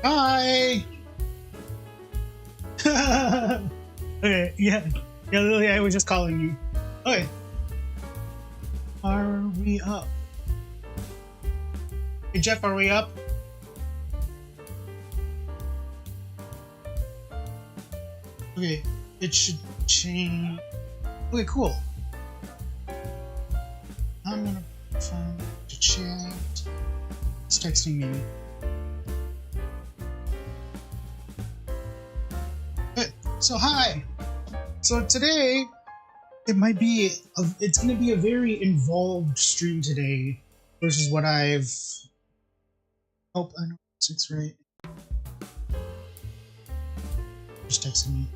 Hi! Okay, yeah. Yeah, Lily, I was just calling you. Okay. Are we up? Hey, Jeff, are we up? Okay, it should change. Okay, cool. I'm gonna find the chat. It's texting me. Good. So hi. So today, it's gonna be a very involved stream today versus what I've. Oh, I know it's right. Just texting me.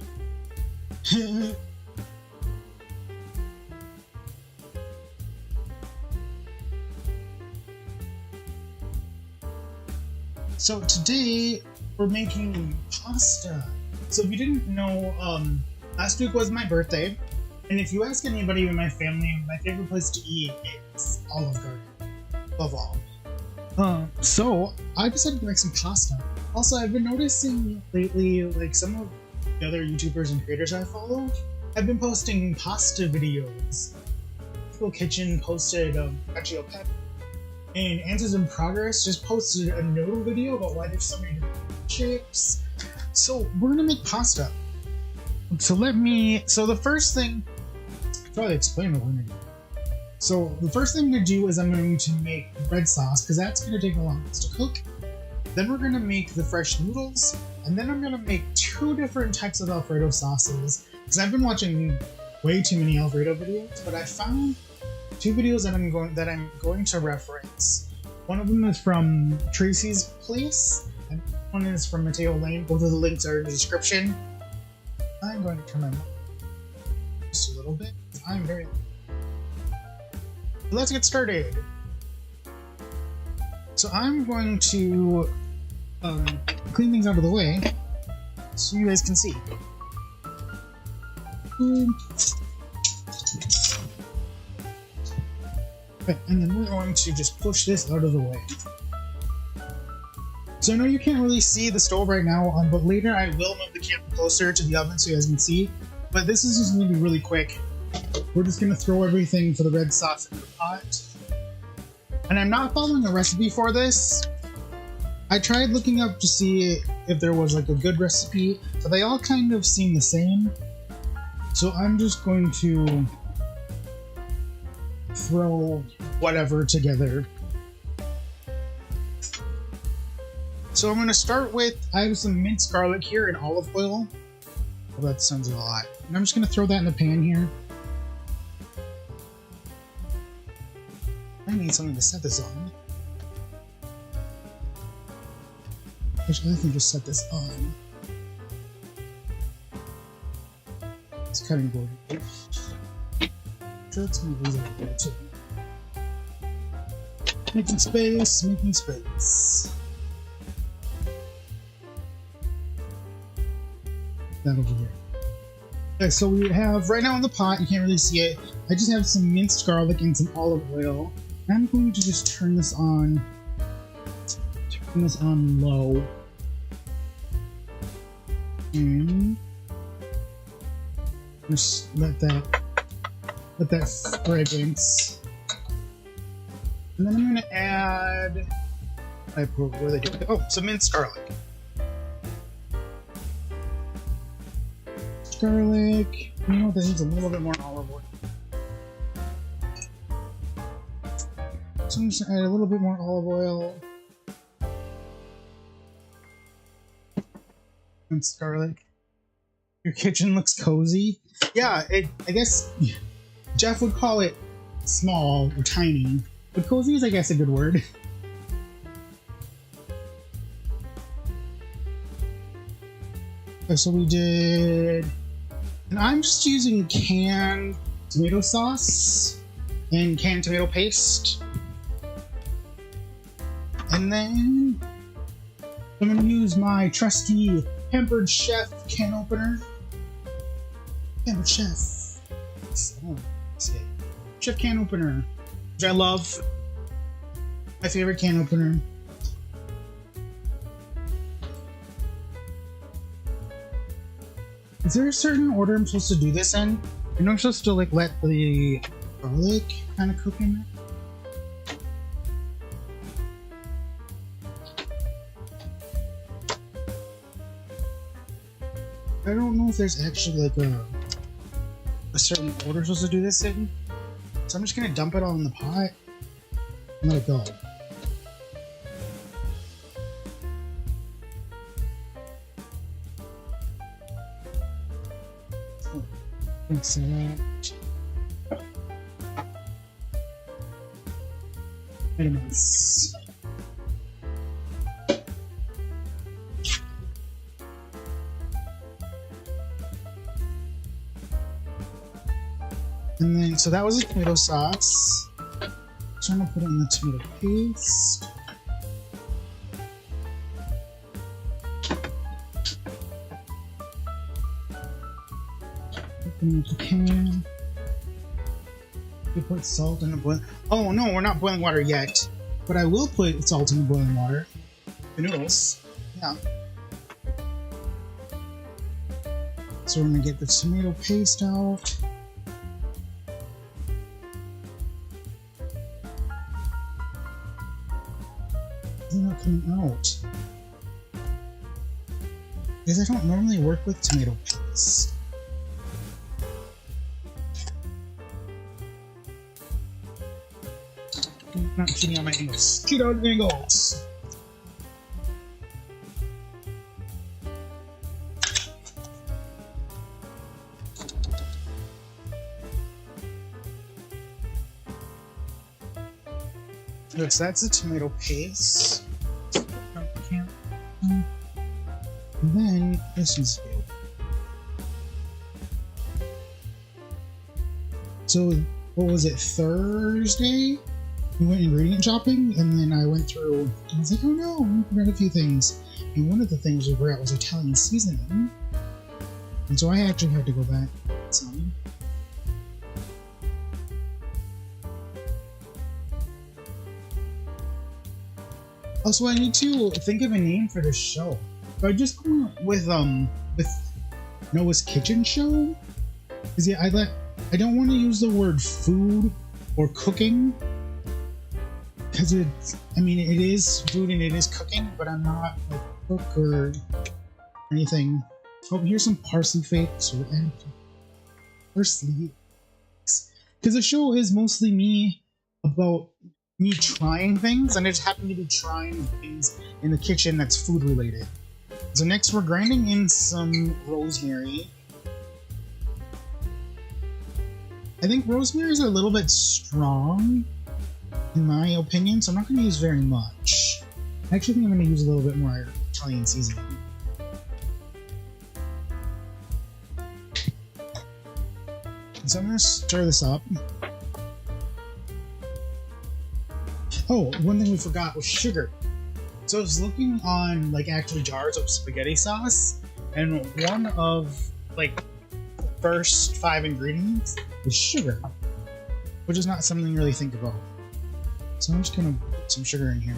So today we're making pasta. So if you didn't know, last week was my birthday, and if you ask anybody in my family, my favorite place to eat is Olive Garden, above all. So I decided to make some pasta. Also, I've been noticing lately, like some of the other YouTubers and creators I follow have been posting pasta videos. People Kitchen posted Tracie and Answers in Progress just posted a noodle video about why there's so many different shapes. So we're gonna make pasta. So the first thing, I'll probably explain what we're gonna do. So the first thing to do is I'm going to make red sauce, because that's gonna take the longest to cook. Then we're gonna make the fresh noodles, and then I'm gonna make 2 different types of Alfredo sauces, because I've been watching way too many Alfredo videos, but I found 2 videos that I'm going to reference. One of them is from Tracie's place, and one is from Matteo Lane. Both of the links are in the description. I'm going to turn my mic just a little bit. I'm very. Let's get started. So I'm going to clean things out of the way so you guys can see. Okay, and then we're going to just push this out of the way. So I know you can't really see the stove right now, but later I will move the camera closer to the oven so you guys can see. But this is just going to be really quick. We're just going to throw everything for the red sauce in the pot. And I'm not following a recipe for this. I tried looking up to see if there was like a good recipe, but they all kind of seem the same. So I'm just going to throw whatever together. So I'm going to start with, I have some minced garlic here and olive oil. Well, that sounds a lot. And I'm just going to throw that in the pan here. I need something to set this on. Actually, I can just set this on. It's cutting board. Let's move these over there too. Making space, making space. That over here. Okay, so we have right now in the pot, you can't really see it. I just have some minced garlic and some olive oil. I'm going to just turn this on low. And just let that fragrance. And then I'm going to add, what are they doing? Oh, some minced garlic. Garlic. You know, that needs a little bit more olive oil. So I'm just gonna add a little bit more olive oil. Minced garlic. Your kitchen looks cozy. Yeah, I guess Jeff would call it small or tiny, but cozy is, I guess, a good word. Okay, so we did, and I'm just using canned tomato sauce and canned tomato paste. And then I'm going to use my trusty Pampered Chef can opener. Pampered Chef. Chef can opener, which I love. My favorite can opener. Is there a certain order I'm supposed to do this in? I know I'm supposed to like let the garlic kind of cook in there. I don't know if there's actually like a certain order I'm supposed to do this in. So I'm just gonna dump it all in the pot and let it go. Mix it up. Wait a minute. And then, so that was the tomato sauce. I'm trying to put it in the tomato paste. Open the can. We put salt in the boil. Oh no, we're not boiling water yet. But I will put salt in the boiling water. The noodles. Yeah. So we're gonna get the tomato paste out. It's not coming out. Because I don't normally work with tomato paste. Not cheating on my angles. Cheat on angles! Okay, so that's the tomato paste. And then this is good. So, what was it, Thursday? We went ingredient shopping, and then I went through, and I was like, oh no, I forgot a few things. And one of the things we forgot was Italian seasoning. And so I actually had to go back and get some. Also, I need to think of a name for this show. So I just go with Noah's Kitchen Show? Because yeah, I don't want to use the word food or cooking. Because it's, I mean, it is food and it is cooking, but I'm not a cook or anything. Oh, here's some parsley flakes or parsley. Because the show is mostly me about me trying things, and I just happen to be trying things in the kitchen that's food related. So next we're grinding in some rosemary. I think rosemary is a little bit strong, in my opinion, so I'm not going to use very much. I actually think I'm going to use a little bit more Italian seasoning. So I'm going to stir this up. Oh, one thing we forgot was sugar. So I was looking on like actual jars of spaghetti sauce, and one of like the first 5 ingredients is sugar, which is not something you really think about. So I'm just gonna put some sugar in here.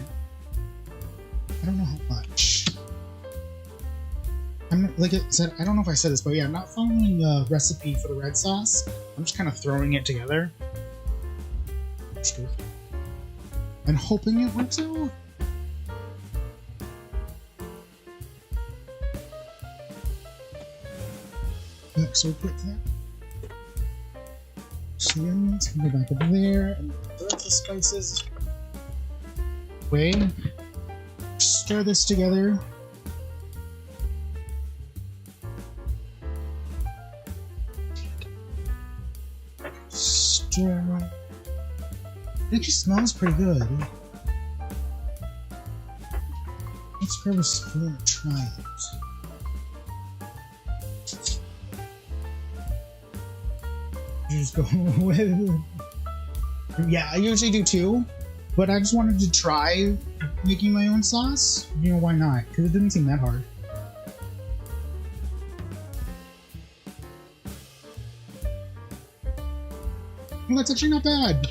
I don't know how much. I'm not, like I said, I don't know if I said this, but yeah, I'm not following the recipe for the red sauce. I'm just kind of throwing it together. And hoping it works out. So we put that. So the onions can go back over there, and the rest of the spices. Wait. Stir this together. Stir. It actually smells pretty good. Let's grab a spoon and try it. You just go with. Yeah, I usually do too, but I just wanted to try making my own sauce. You know, why not? Because it didn't seem that hard. Well, that's actually not bad.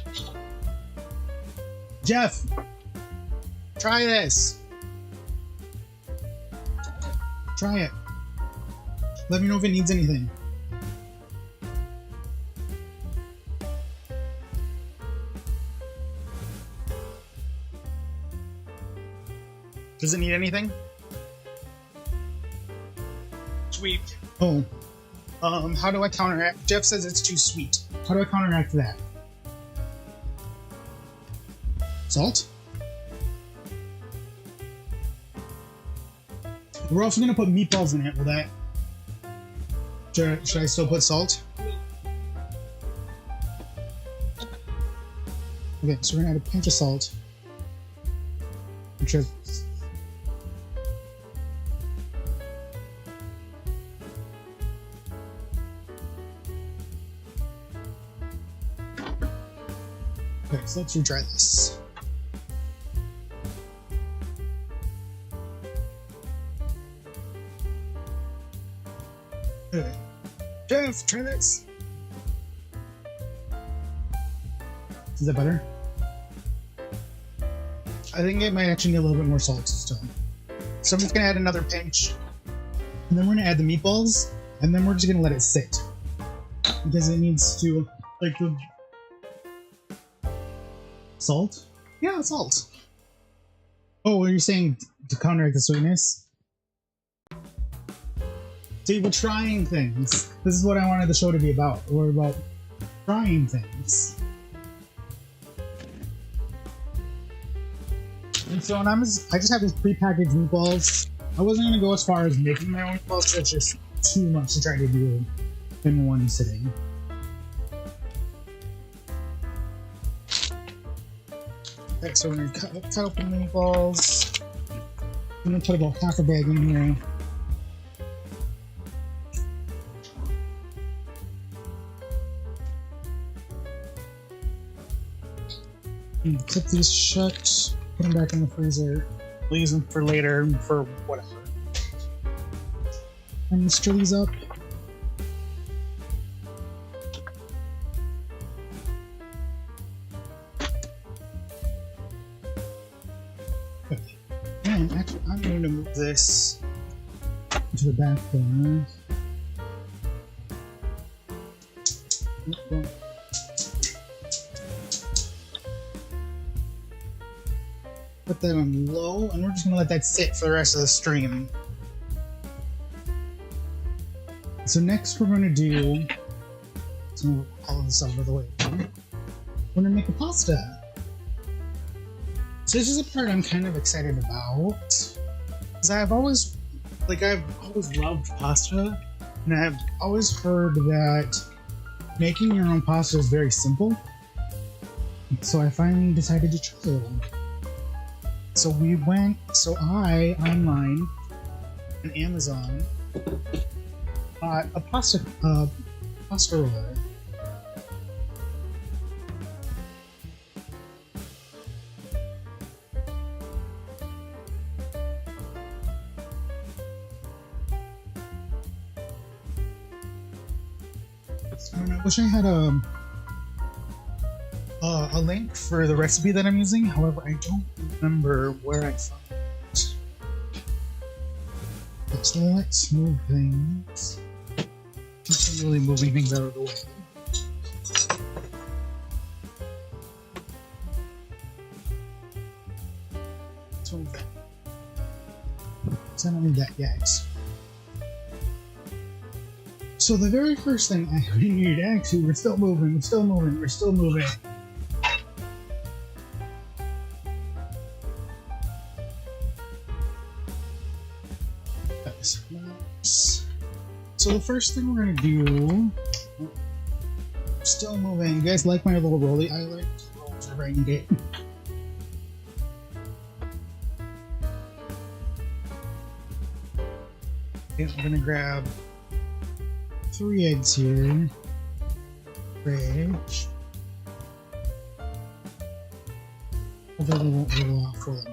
Jeff, try this. Try it. Let me know if it needs anything. Does it need anything? Sweet. Oh. How do I counteract? Jeff says it's too sweet. How do I counteract that? Salt? We're also gonna put meatballs in it. Will that... Should I still put salt? Okay, so we're gonna add a pinch of salt. Which is... Okay, so let's retry this. Okay. Jeff, try this. Is that better? I think it might actually need a little bit more salt still. So I'm just gonna add another pinch. And then we're gonna add the meatballs, and then we're just gonna let it sit. Because it needs to, like, the... Salt? Yeah, salt. Oh, are you saying to counteract the sweetness? See, we're trying things. This is what I wanted the show to be about. We're about trying things. And so I just have these pre-packaged meatballs. I wasn't gonna go as far as making my own meatballs, so it's just too much to try to do in one sitting. Okay, so we're gonna cut open the meatballs. I'm gonna put about half a bag in here. Clip these shut, put them back in the freezer, leave them for later, for whatever. And stir these up. Okay. And actually, I'm going to move this to the back corner. Put that on low, and we're just gonna let that sit for the rest of the stream. So next we're gonna do, so all of this out of the way. We're gonna make a pasta. So this is a part I'm kind of excited about, because I've always loved pasta, and I've always heard that making your own pasta is very simple. So I finally decided to try it. So I, online, on Amazon, bought a pasta roller. And I wish I had a link for the recipe that I'm using. However, I don't remember where I found it. So let's move things. Continually moving things out of the way. So I don't need that yet. So the very first thing we need, actually, we're still moving. So the first thing we're gonna do, still moving. You guys like my little rolly? I like rolls whenever I need it. Okay, I'm gonna grab 3 eggs here. Fridge. Although they won't roll off for them.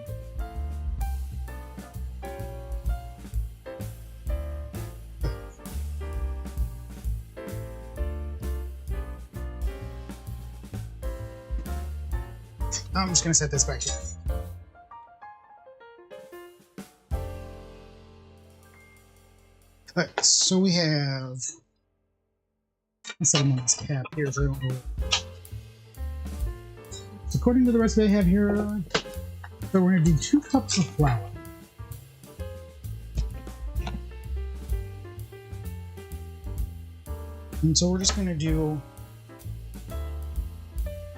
I'm just gonna set this back here. Alright, so we have... I'll set him on this cap here so I don't know. So according to the recipe I have here, so we're going to do 2 cups of flour. And so we're just going to do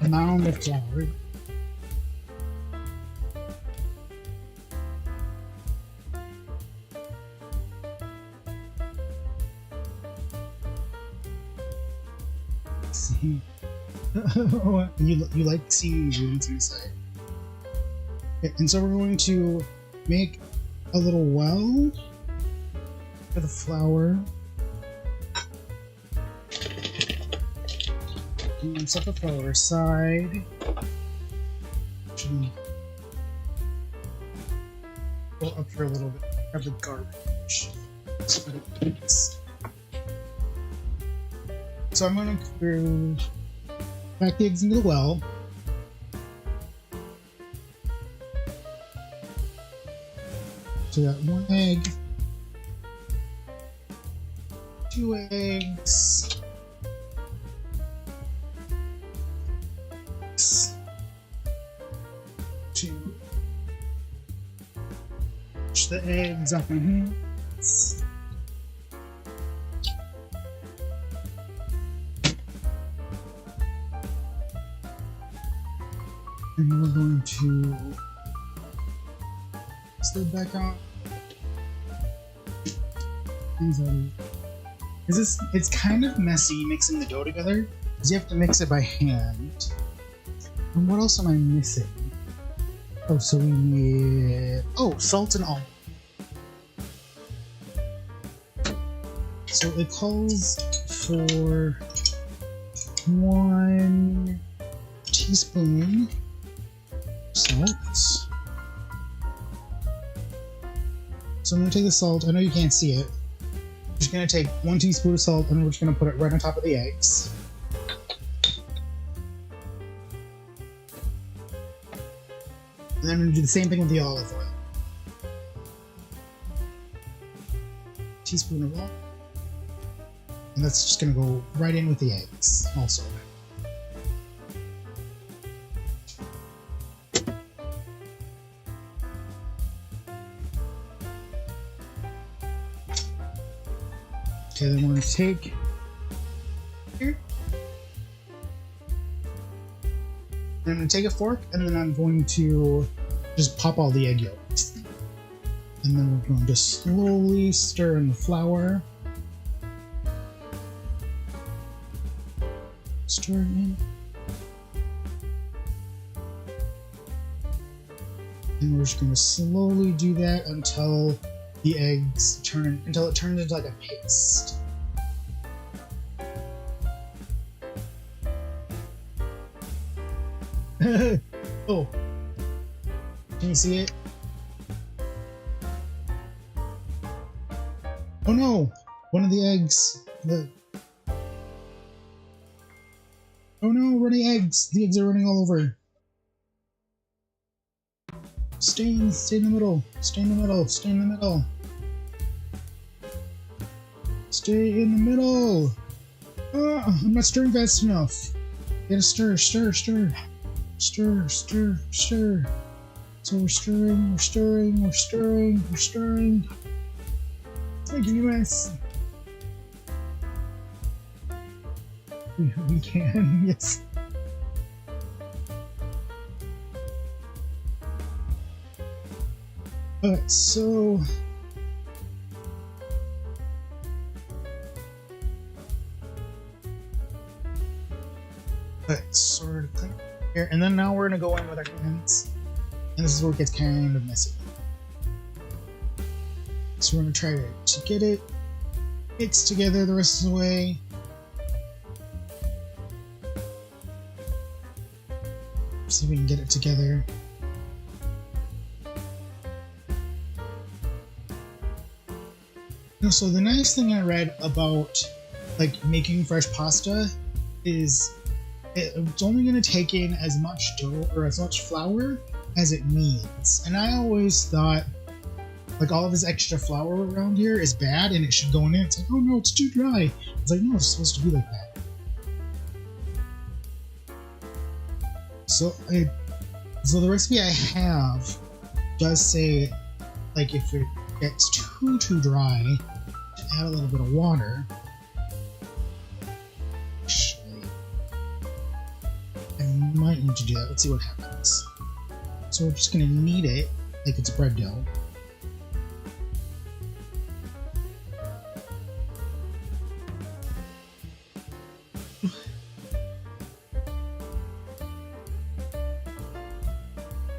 a mound of flour. See, you like seeing wounds inside. Okay, and so we're going to make a little well for the flour. And set the flour aside. Go up here a little bit. Grab the garbage. So I'm going to pack the eggs into the well. So we got 1 egg, 2 eggs, 2. Push the eggs off my hands. And we're going to slid back on. It's kind of messy mixing the dough together because you have to mix it by hand. And what else am I missing? Oh, so we need salt and almond. So it calls for 1 teaspoon salt. So I'm going to take the salt. I know you can't see it. I'm just going to take 1 teaspoon of salt and we're just going to put it right on top of the eggs. And then I'm going to do the same thing with the olive oil. Teaspoon of oil. And that's just going to go right in with the eggs also. Okay, then we're going to take here. And I'm going to take a fork and then I'm going to just pop all the egg yolks. And then we're going to slowly stir in the flour. Stir it in. And we're just going to slowly do that until the eggs until it turns into like a paste. Oh, can you see it? Oh no! One of the eggs. Oh no! Running eggs! The eggs are running all over. Stay in the middle. Stay in the middle. Stay in the middle. Stay in the middle. Oh, I'm not stirring fast enough. Gotta stir, stir, stir. Stir, stir, stir. So we're stirring, we're stirring, we're stirring, we're stirring. It's making a mess. We can, yes. Alright, so... Alright, so we're clean here, and then now we're gonna go in with our hands, and this is where it gets kind of messy. So we're gonna try to get it mixed together the rest of the way. See if we can get it together. So the nice thing I read about like making fresh pasta is it's only going to take in as much dough or as much flour as it needs. And I always thought like all of his extra flour around here is bad and it should go in it. It's like, oh no, it's too dry. It's like, no, it's supposed to be like that. So the recipe I have does say, like, if it gets too dry, to add a little bit of water. Actually, I might need to do that. Let's see what happens. So we're just gonna knead it like it's bread dough.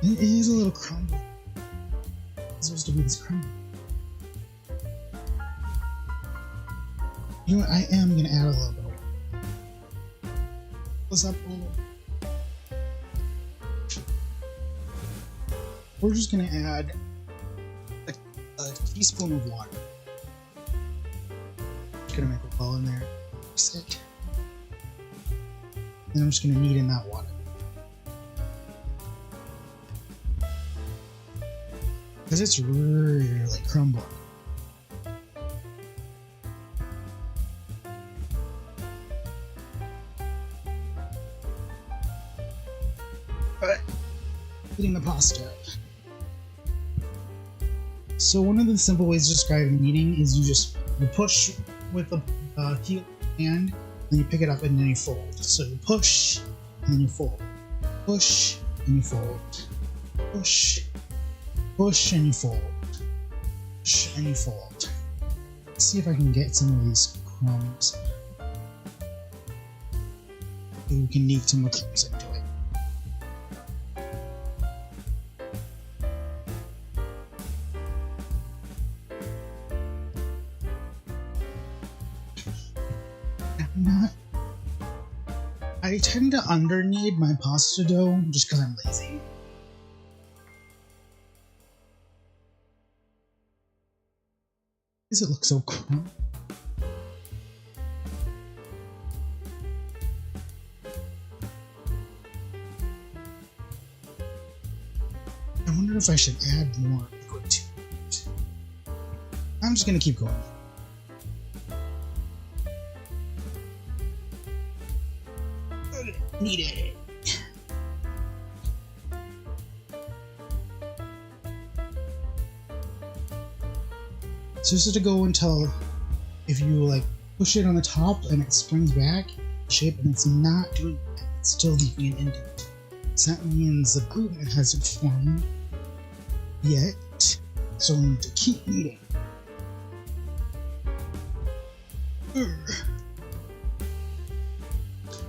It is a little crumble. It's supposed to be this crumble. You know what? I am going to add a little bit of water. What's up, little? We're just going to add a teaspoon of water. Just going to make a ball in there. Mix it. And I'm just going to knead in that water. Because it's really crumbling. Alright, eating the pasta. So one of the simple ways to describe kneading is you push with the heel hand, then you pick it up and then you fold. So you push, and then you fold. Push, and you fold. Push, push, and you fold. Push, and you fold. Let's see if I can get some of these crumbs. You can knead some of the crumbs into it. I tend to under-knead my pasta dough just because I'm lazy. Does it look so crummy? I wonder if I should add more liquid to it. I'm just gonna keep going. Knead it. So this is to go until, if you like push it on the top and it springs back shape and it's not doing that, it's still leaving an indent. So that means the gluten hasn't formed yet. So we need to keep kneading. We're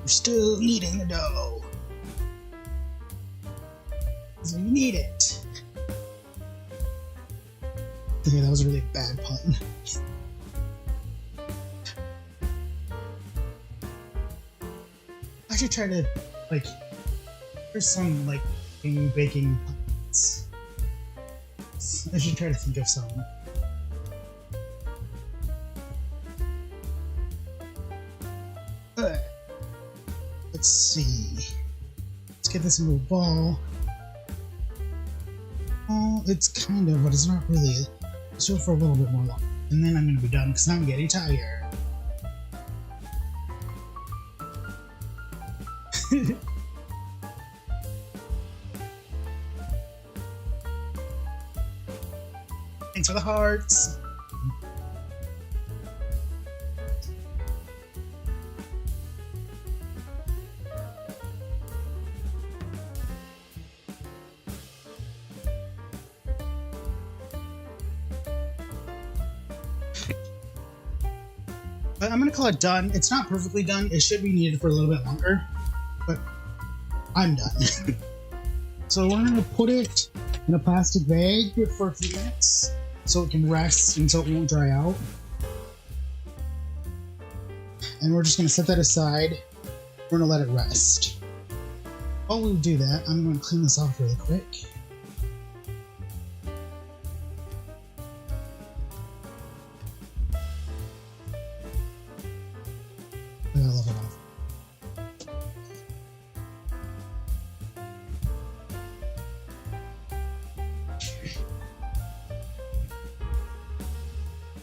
still kneading the dough. So you knead it. Okay, that was a really bad pun. I should try to, like, there's some, like, baking puns. I should try to think of some. Let's see. Let's get this into a ball. Oh, it's kind of, but it's not really. Let's do it for a little bit more long. And then I'm going to be done because I'm getting tired. Thanks for the hearts. But I'm gonna call it done. It's not perfectly done. It should be needed for a little bit longer, but I'm done. So we're gonna put it in a plastic bag for a few minutes so it can rest and so it won't dry out. And we're just gonna set that aside. We're gonna let it rest. While we do that, I'm gonna clean this off really quick.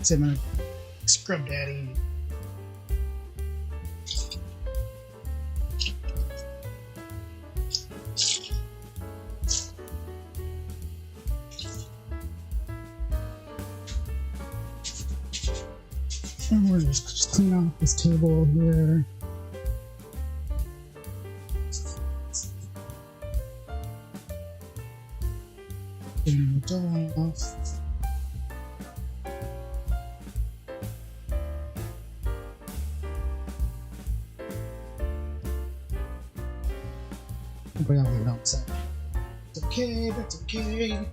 So I'm gonna scrub daddy. And we're just clean off this table here. Clean the dough off. But I'll leave it outside. It's okay, that's okay.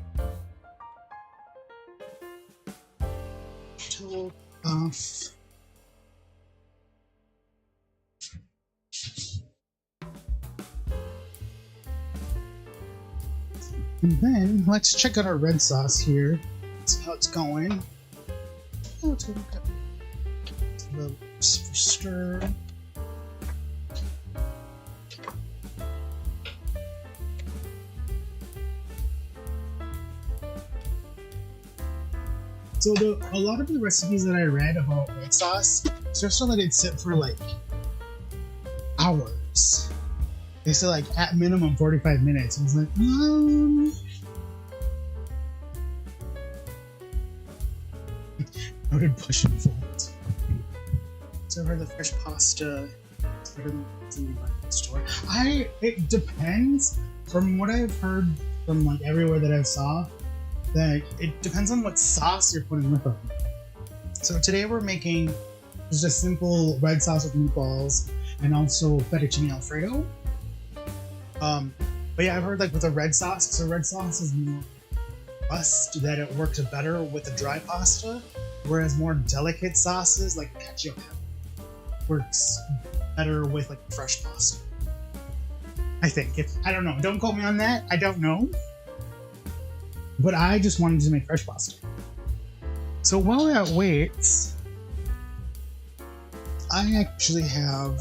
Toe off. And then let's check out our red sauce here. See how it's going. Oh, it's going to go. Stir. So a lot of the recipes that I read about red sauce, just to let it sit for like hours. They said like at minimum 45 minutes. I was like, noted push and fold. So I heard the fresh pasta. It's better than the store. It depends. From what I've heard from like everywhere that I saw, that it depends on what sauce you're putting with them. So today we're making just a simple red sauce with meatballs and also Fettuccine Alfredo. But yeah, I've heard like with a red sauce, so red sauce is more rust, that it works better with the dry pasta, whereas more delicate sauces like cacio works better with like fresh pasta. I think. I don't know. Don't quote me on that. I don't know. But I just wanted to make fresh pasta. So while that waits, I actually have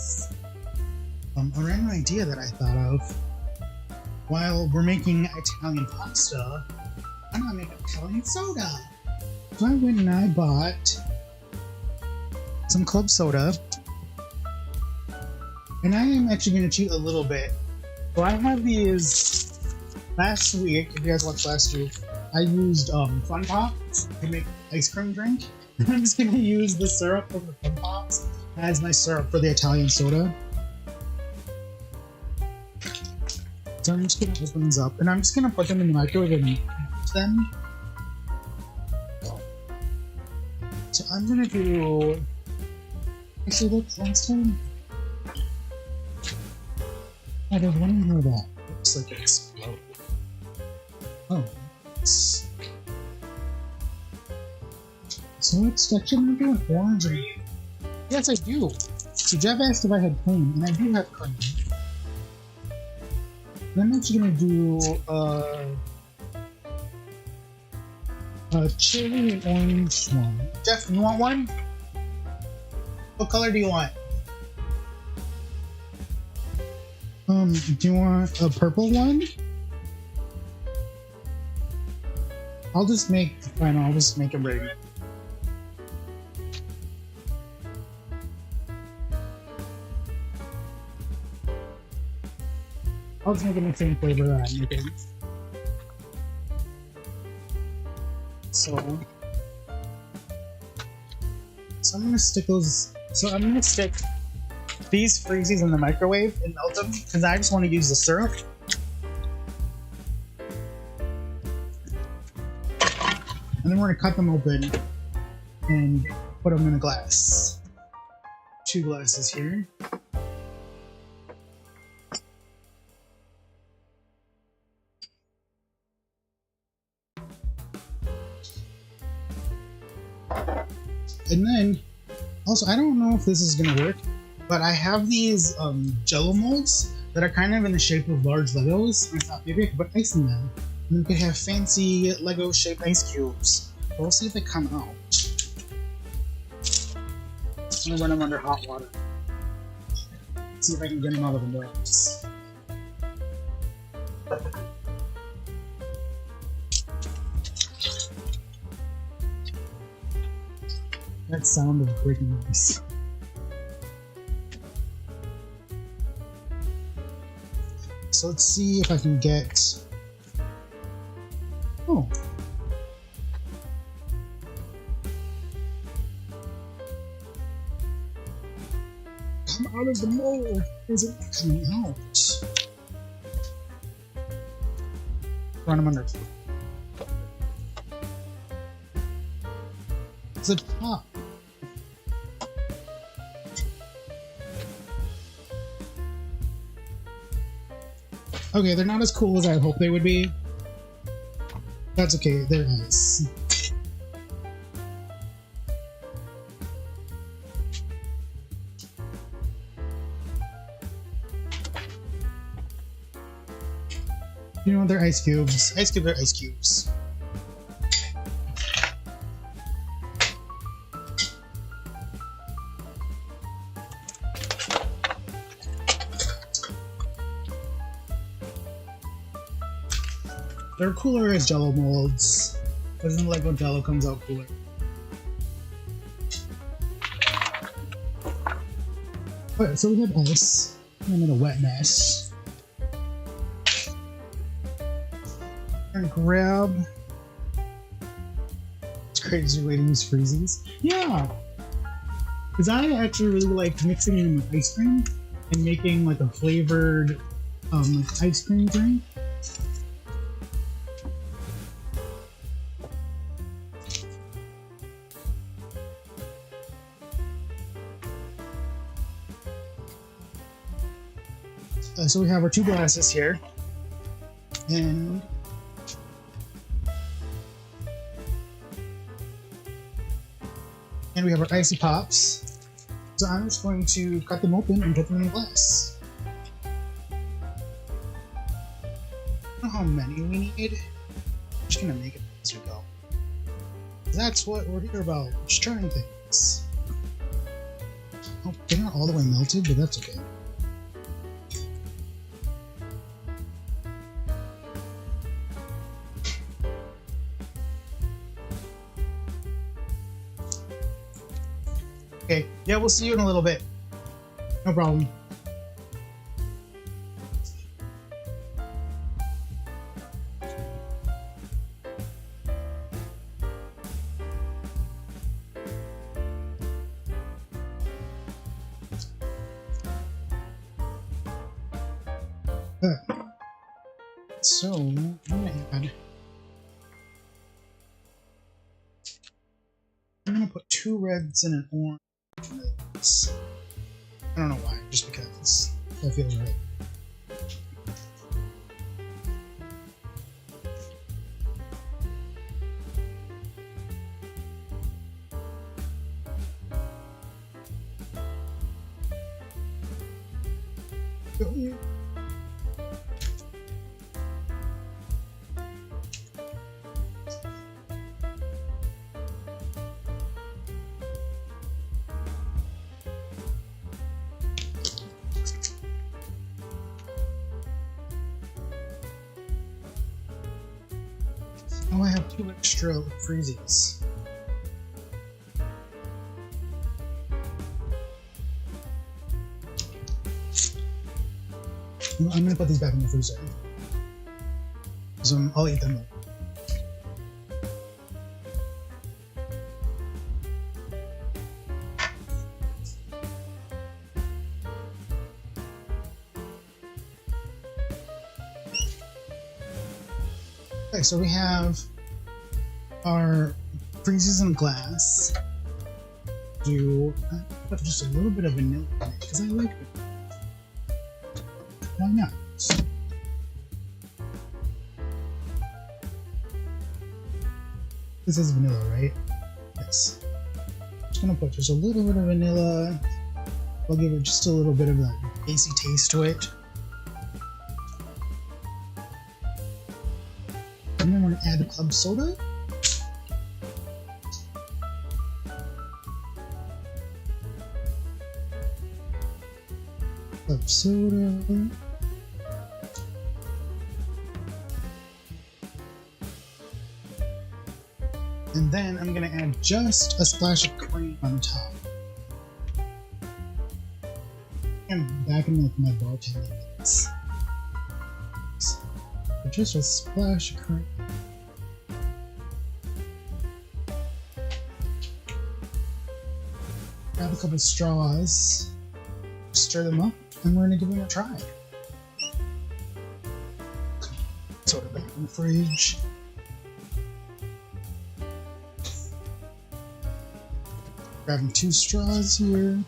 a random idea that I thought of. While we're making Italian pasta, I'm gonna make Italian soda. So I went and I bought some club soda. And I am actually gonna cheat a little bit. So I have these last week, if you guys watched last week, I used Fun Pops to make ice cream drink. I'm just gonna use the syrup from the Fun Pops as my syrup for the Italian soda. So I'm just gonna open these up and I'm just gonna put them in the microwave and mix them. So I'm gonna do. Actually, look, last time. I don't want to hear that. It looks like it exploded. Oh. So it's actually gonna do an orange. Yes, I do. So Jeff asked if I had cream, and I do have cream. And I'm actually gonna do a cherry and orange one. Jeff, you want one? What color do you want? Do you want a purple one? I'll just make them ready. I'll just make it the same flavor that I'm making. So I'm gonna stick those. So I'm gonna stick these freezies in the microwave and melt them because I just want to use the syrup. And then we're gonna cut them open and put them in a glass. 2 glasses here. And then, also, I don't know if this is gonna work, but I have these Jello molds that are kind of in the shape of large Legos. And I thought maybe I could put ice in them, and then we could have fancy Lego-shaped ice cubes. But we'll see if they come out. I'm gonna run them under hot water. See if I can get them out of the box. that sound of breaking ice. So let's see if I can get... Oh. Come out of the mold! Is it coming out? Run them under. It's a top. Okay, they're not as cool as I hoped they would be. That's okay, they're nice. You know, they're ice cubes. Ice cubes are ice cubes. They're cooler as Jello molds. Doesn't like when Jello comes out cooler. Okay, so we have ice. I'm in a wet mess. And grab. It's crazy way to use freezies. Yeah! Because I actually really like mixing it in with ice cream and making like a flavored like ice cream drink. So we have our two glasses here, and we have our icy pops. So I'm just going to cut them open and put them in the glass. I don't know how many we need. I'm just gonna make it as we go. That's what we're here about, just trying things. Oh, they're not all the way melted, but that's okay. Okay, yeah, we'll see you in a little bit. No problem. So, I'm gonna put two reds and an orange. I don't know why, just because I feel right. Oh, I have 2 extra freezies. I'm gonna put these back in the freezer. So I'll eat them. Okay, so we have our freezes in glass. Put just a little bit of vanilla in it because I like it. Why not? This is vanilla, right? Yes. Just gonna put just a little bit of vanilla. I'll give it just a little bit of that basic taste to it. And then we're gonna add the club soda. Club soda. And then I'm gonna add just a splash of cream on top. I'm back in like my bartending days. So just a splash of cream. Grab a couple of straws, stir them up, and we're gonna give them a try. Sort it back in the fridge. Grabbing 2 straws here.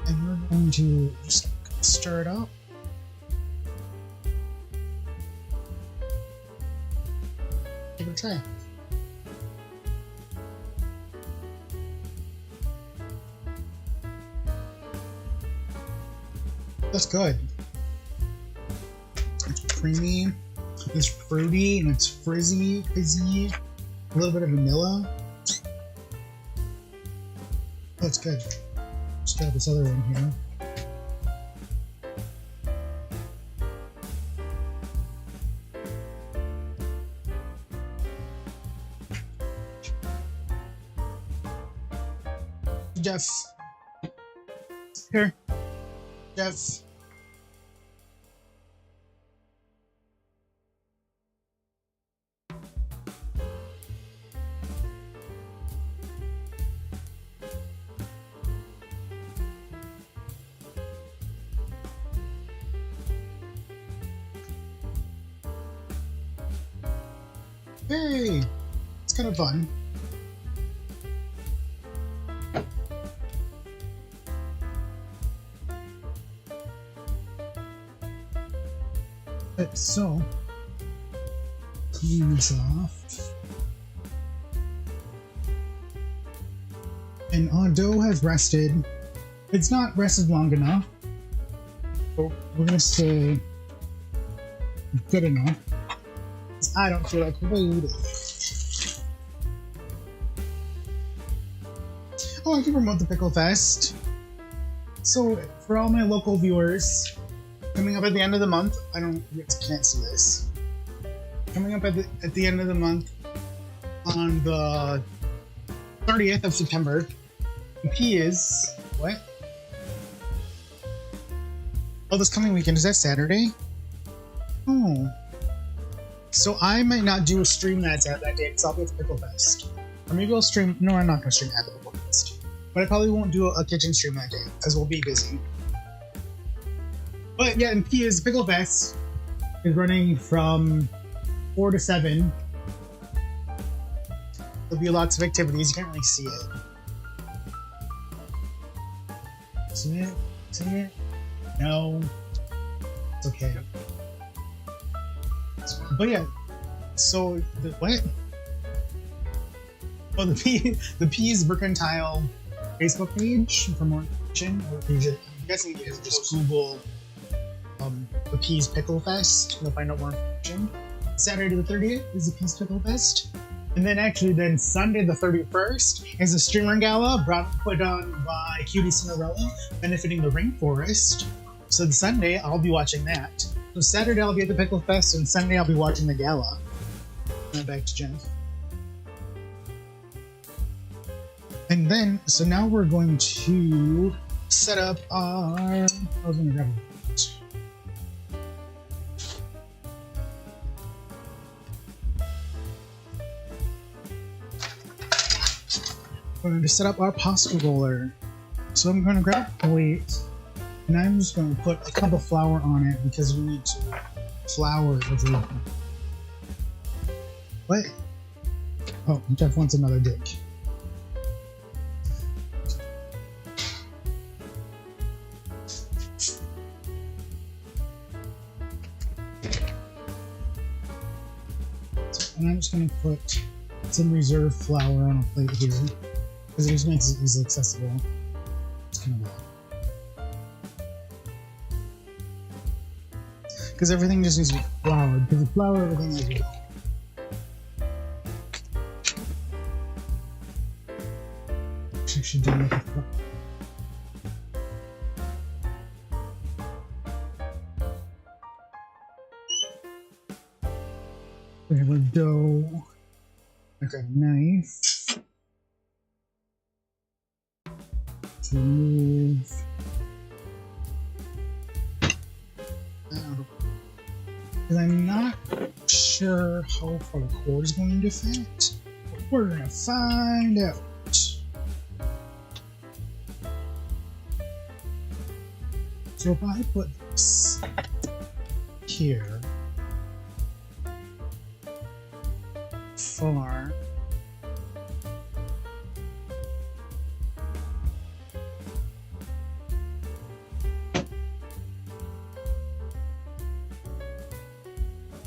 And we're going to just stir it up. Give it a try. That's good. It's creamy, it's fruity, and it's fizzy, a little bit of vanilla. That's good. Let's try this other one here. Jeff. Here. Jeff. Hey, it's kind of fun. So, clean this off. And our dough has rested. It's not rested long enough, but we're gonna say good enough. I don't feel like waiting. Oh, I can promote the Pickle Fest. So, for all my local viewers, coming up at the end of the month, I can't see this. Coming up at the end of the month, on the 30th of September, the key is what? Oh, this coming weekend, is that Saturday? Oh. So I might not do a stream that's at that day because I'll be at the Pickle Fest. Or maybe I'll stream. No, I'm not going to stream at the Pickle Fest. But I probably won't do a kitchen stream that day because we'll be busy. But yeah, and Pia's Pickle Fest is running from 4 to 7. There'll be lots of activities. You can't really see it. See it? See it? No. It's okay. But yeah, so the what? Oh, the P's Mercantile Facebook page for more information. I'm guessing you guys just Google the P's Pickle Fest. You'll find out more information. Saturday the 30th is the P's Pickle Fest, and then Sunday the 31st is a streamer gala put on by Cutie Cinderella, benefiting the Rainforest. So the Sunday I'll be watching that. So Saturday I'll be at the Pickle Fest, and Sunday I'll be watching the gala. Now back to Jen. And then, so now we're going to set up our... I was going to grab it. We're going to set up our pasta roller. So I'm going to grab a plate, and I'm just going to put a cup of flour on it because we need to flour everything. What? Oh, Jeff wants another dick. And I'm just going to put some reserve flour on a plate here because it just makes it easily accessible. It's kind of bad. Because everything just needs to be floured, because the flour everything as well. Should do like a We have our dough. I've got a knife to remove because I'm not sure how far the cord is going to fit. We're gonna find out. So if I put this here, far,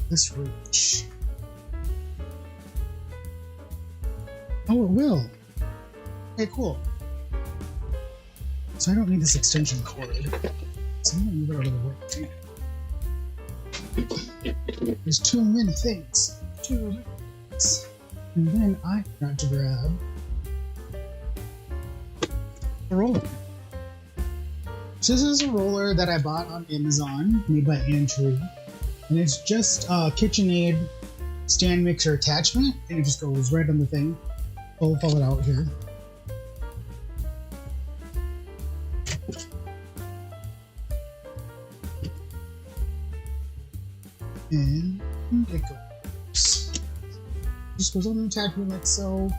this reach. Oh, it will. Okay, cool. So I don't need this extension cord. So I'm gonna move it out of the way. There's too many things. And then I forgot to grab a roller. So this is a roller that I bought on Amazon, made by Tree, and it's just a KitchenAid stand mixer attachment, and it just goes right on the thing. I'll pull it out here. And it goes. Just goes on the attachment like so.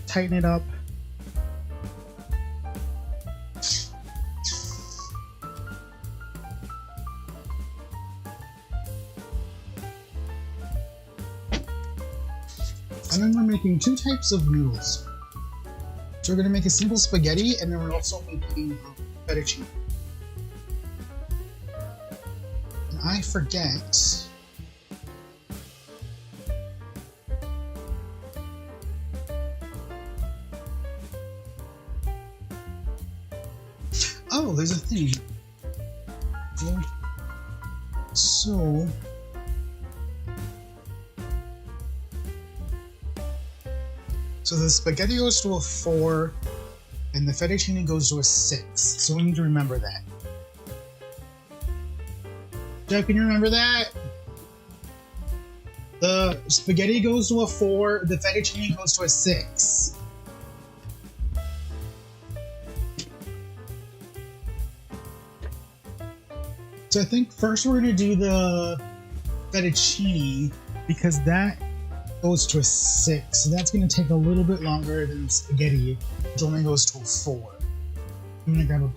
Tighten it up. And then we're making two types of noodles. So we're going to make a simple spaghetti, and then we're also making fettuccine. And I forget. Oh, there's a thing. Okay. So. So the spaghetti goes to a 4, and the fettuccine goes to a 6. So we need to remember that. Jeff, can you remember that? The spaghetti goes to a 4, the fettuccine goes to a 6. So I think first we're going to do the fettuccine, because that goes to a 6, so that's going to take a little bit longer than spaghetti, which only goes to a 4. I'm going to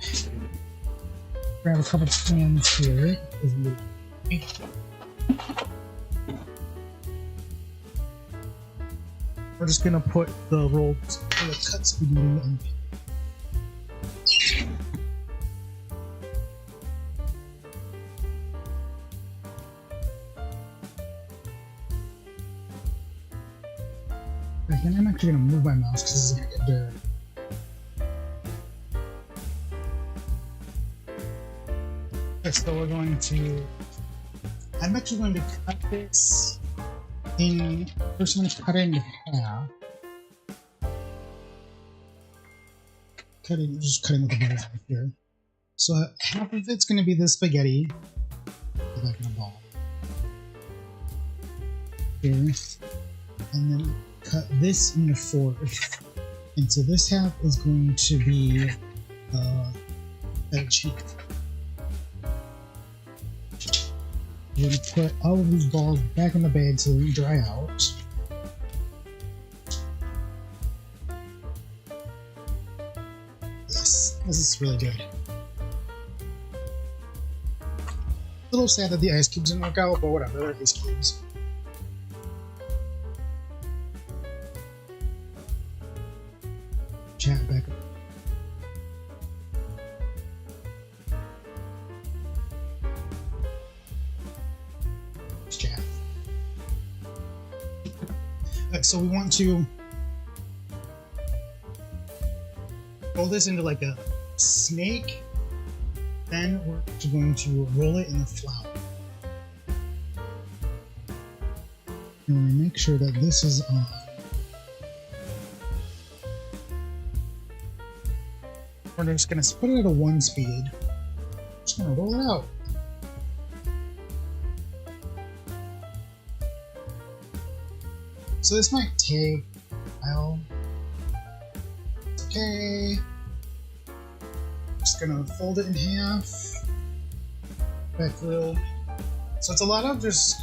grab a couple pans here. We're just going to put the rolled or the cut spaghetti in. And I'm actually going to move my mouse because this is going to get dirty. Okay, so we're going to... I'm actually going to cut this in... First I'm going to cut it into half. Just cutting with the butter knife here. So half of it's going to be the spaghetti. Put that in a ball. Here. And then cut this into 4, and so this half is going to be fettuccine. We're going to put all of these balls back in the bag so they dry out. This is really good. A little sad that the ice cubes didn't work out, but whatever, they're ice cubes. Chat back up. Chat. Right, so we want to roll this into like a snake. Then we're going to roll it in the flour. And we make sure that this is on. We're just going to put it at a 1 speed. Just going to roll it out. So this might take a while. It's okay. Just gonna fold it in half. Back through. So it's a lot of just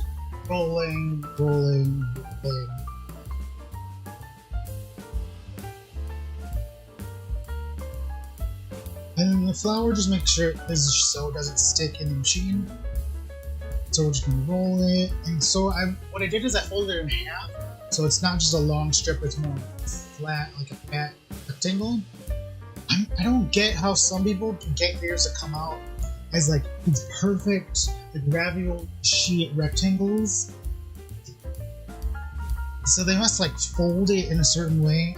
rolling, rolling, rolling. And then the flour, just make sure this so it doesn't stick in the machine. So we're just gonna roll it. And so what I did is I folded it in half, so it's not just a long strip, it's more flat, like a fat rectangle. I don't get how some people can get theirs to come out as like these perfect like ravioli sheet rectangles. So they must like fold it in a certain way.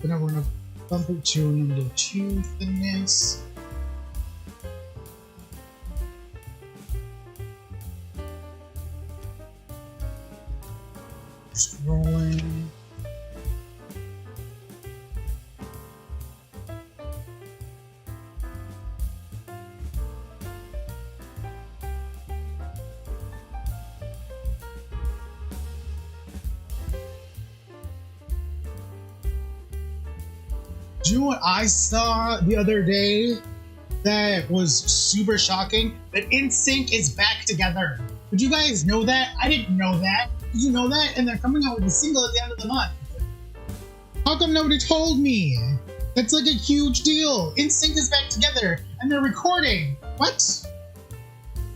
But now we're gonna bump it to number 2 thickness. Just rolling. Do you know what I saw the other day that was super shocking? That NSYNC is back together. Did you guys know that? I didn't know that. Did you know that? And they're coming out with a single at the end of the month. How come nobody told me? That's like a huge deal. NSYNC is back together and they're recording. What?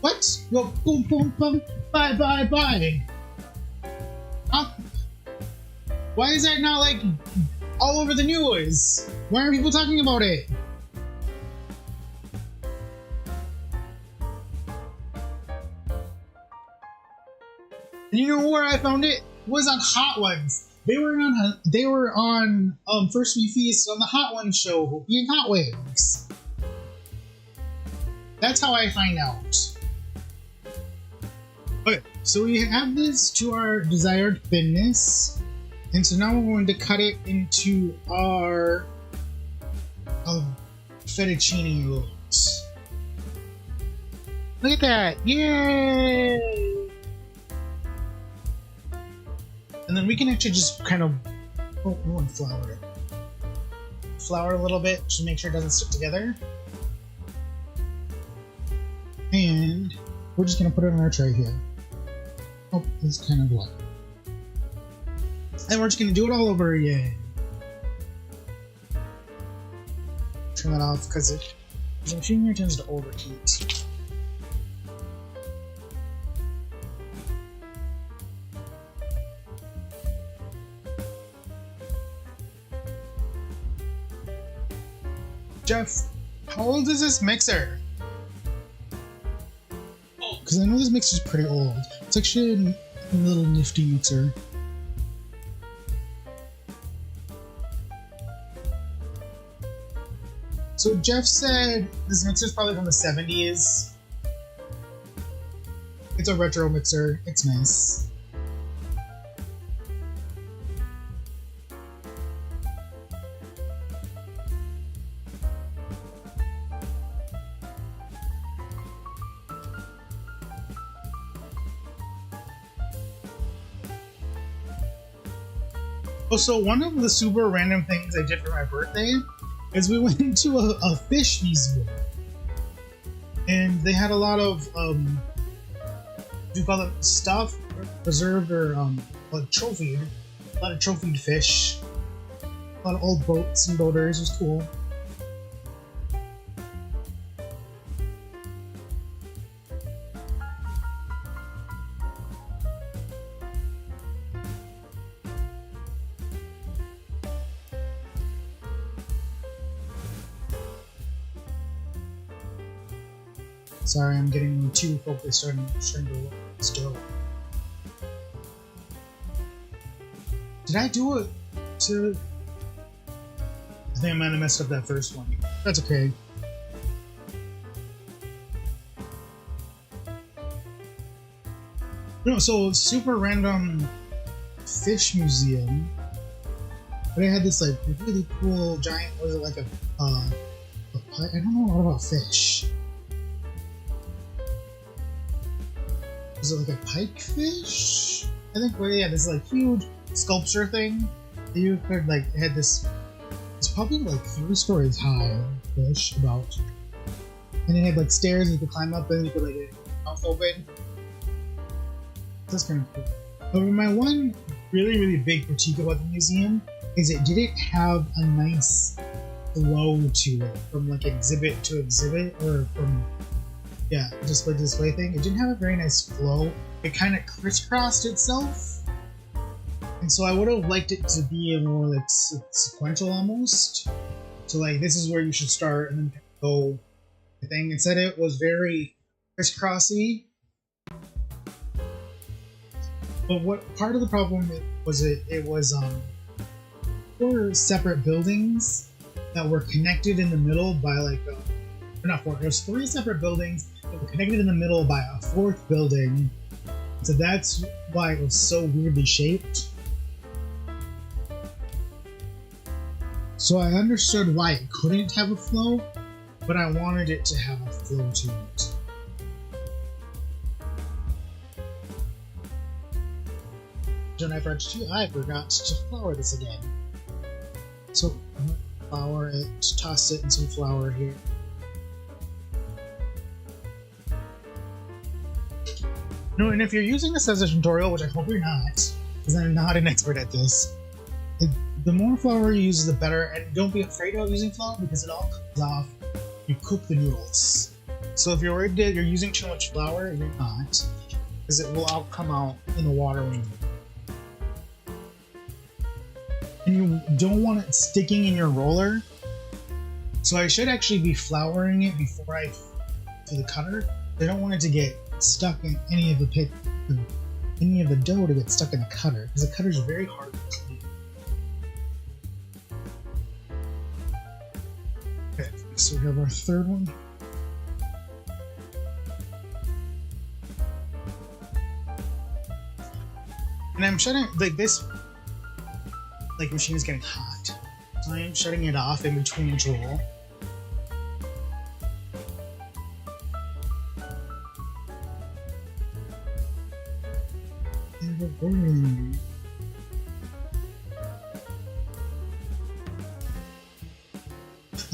What? Yo, boom, boom, boom, bye, bye, bye. Why is that not like all over the news? Why aren't people talking about it? And you know where I found it? It was on Hot Ones. They were on First We Feast on the Hot Ones show, eating hot wings. That's how I find out. Okay, so we have this to our desired thinness. And so now we're going to cut it into our fettuccine rolls. Look at that! Yay! And then we can actually just kind of we want to flour it. Flour a little bit to make sure it doesn't stick together. And we're just gonna put it on our tray here. Oh, it's kind of wet. And we're just gonna do it all over again. Turn that off because the machine here tends to overheat. Jeff, how old is this mixer? Because I know this mixer's pretty old. It's actually a little nifty mixer. So Jeff said this mixer's probably from the 70s. It's a retro mixer. It's nice. Oh, so one of the super random things I did for my birthday is we went into a fish museum. And they had a lot of, what do you call it, stuff, preserved or like trophied. A lot of trophied fish. A lot of old boats and boaters. It was cool. Sorry, I'm getting too focused on trying to look still. Did I do it to... I think I might have messed up that first one. That's okay. No, so super random fish museum. But I had this like really cool giant, was it like a I don't know a lot about fish. Is it like a pike fish? I think, well, yeah, this like huge sculpture thing that you could like, it had this, it's probably like 3 stories high fish about. And it had like stairs and you could climb up and you could like get your mouth open. That's kind of cool. But my one really big critique about the museum is it didn't have a nice flow to it from like exhibit to exhibit or from display to display thing. It didn't have a very nice flow. It kind of crisscrossed itself, and so I would have liked it to be a more like sequential almost. So like this is where you should start and then go the thing. Instead it was very crisscrossy. But what part of the problem was it was 4 separate buildings that were connected in the middle by like or not 4. There's 3 separate buildings that were connected in the middle by a 4th building. So that's why it was so weirdly shaped. So I understood why it couldn't have a flow, but I wanted it to have a flow to it. When I forgot to flour this again. So I'm gonna flour it, toss it in some flour here. No, and if you're using this as a tutorial, which I hope you're not, because I'm not an expert at this, the more flour you use, the better, and don't be afraid of using flour because it all comes off. You cook the noodles. So if you're worried that you're using too much flour, you're not, because it will all come out in the water when you and you don't want it sticking in your roller. So I should actually be flouring it before I to the cutter. I don't want it to get stuck in any of the dough to get stuck in the cutter, because the cutter is very hard to clean. Okay, so we have our 3rd one. And I'm shutting like this. Like machine is getting hot, so I am shutting it off in between each roll. And we're burning.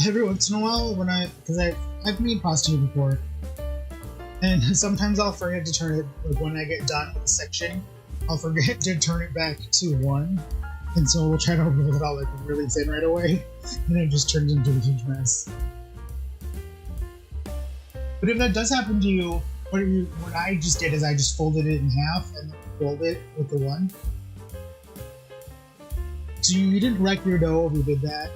Every once in a while, because I've made pasta before, and sometimes I'll forget to turn it. Like when I get done with a section, I'll forget to turn it back to 1. And so we'll try to roll it out like really thin right away, and it just turns into a huge mess. But if that does happen to you, what I just did is I just folded it in half and then rolled it with the 1. So you didn't wreck your dough if you did that.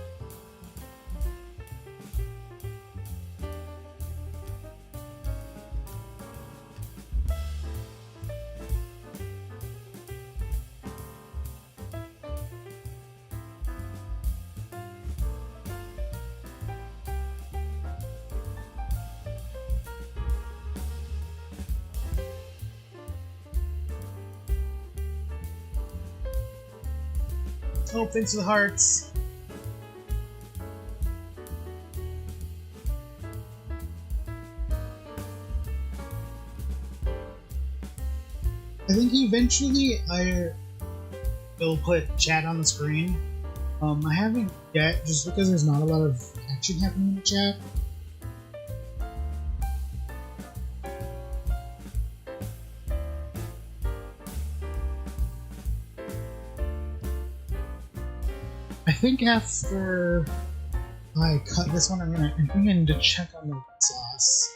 Oh, thanks for the hearts. I think eventually I will put chat on the screen. I haven't yet, just because there's not a lot of action happening in the chat. I think after I cut this one, I'm going to check on the sauce.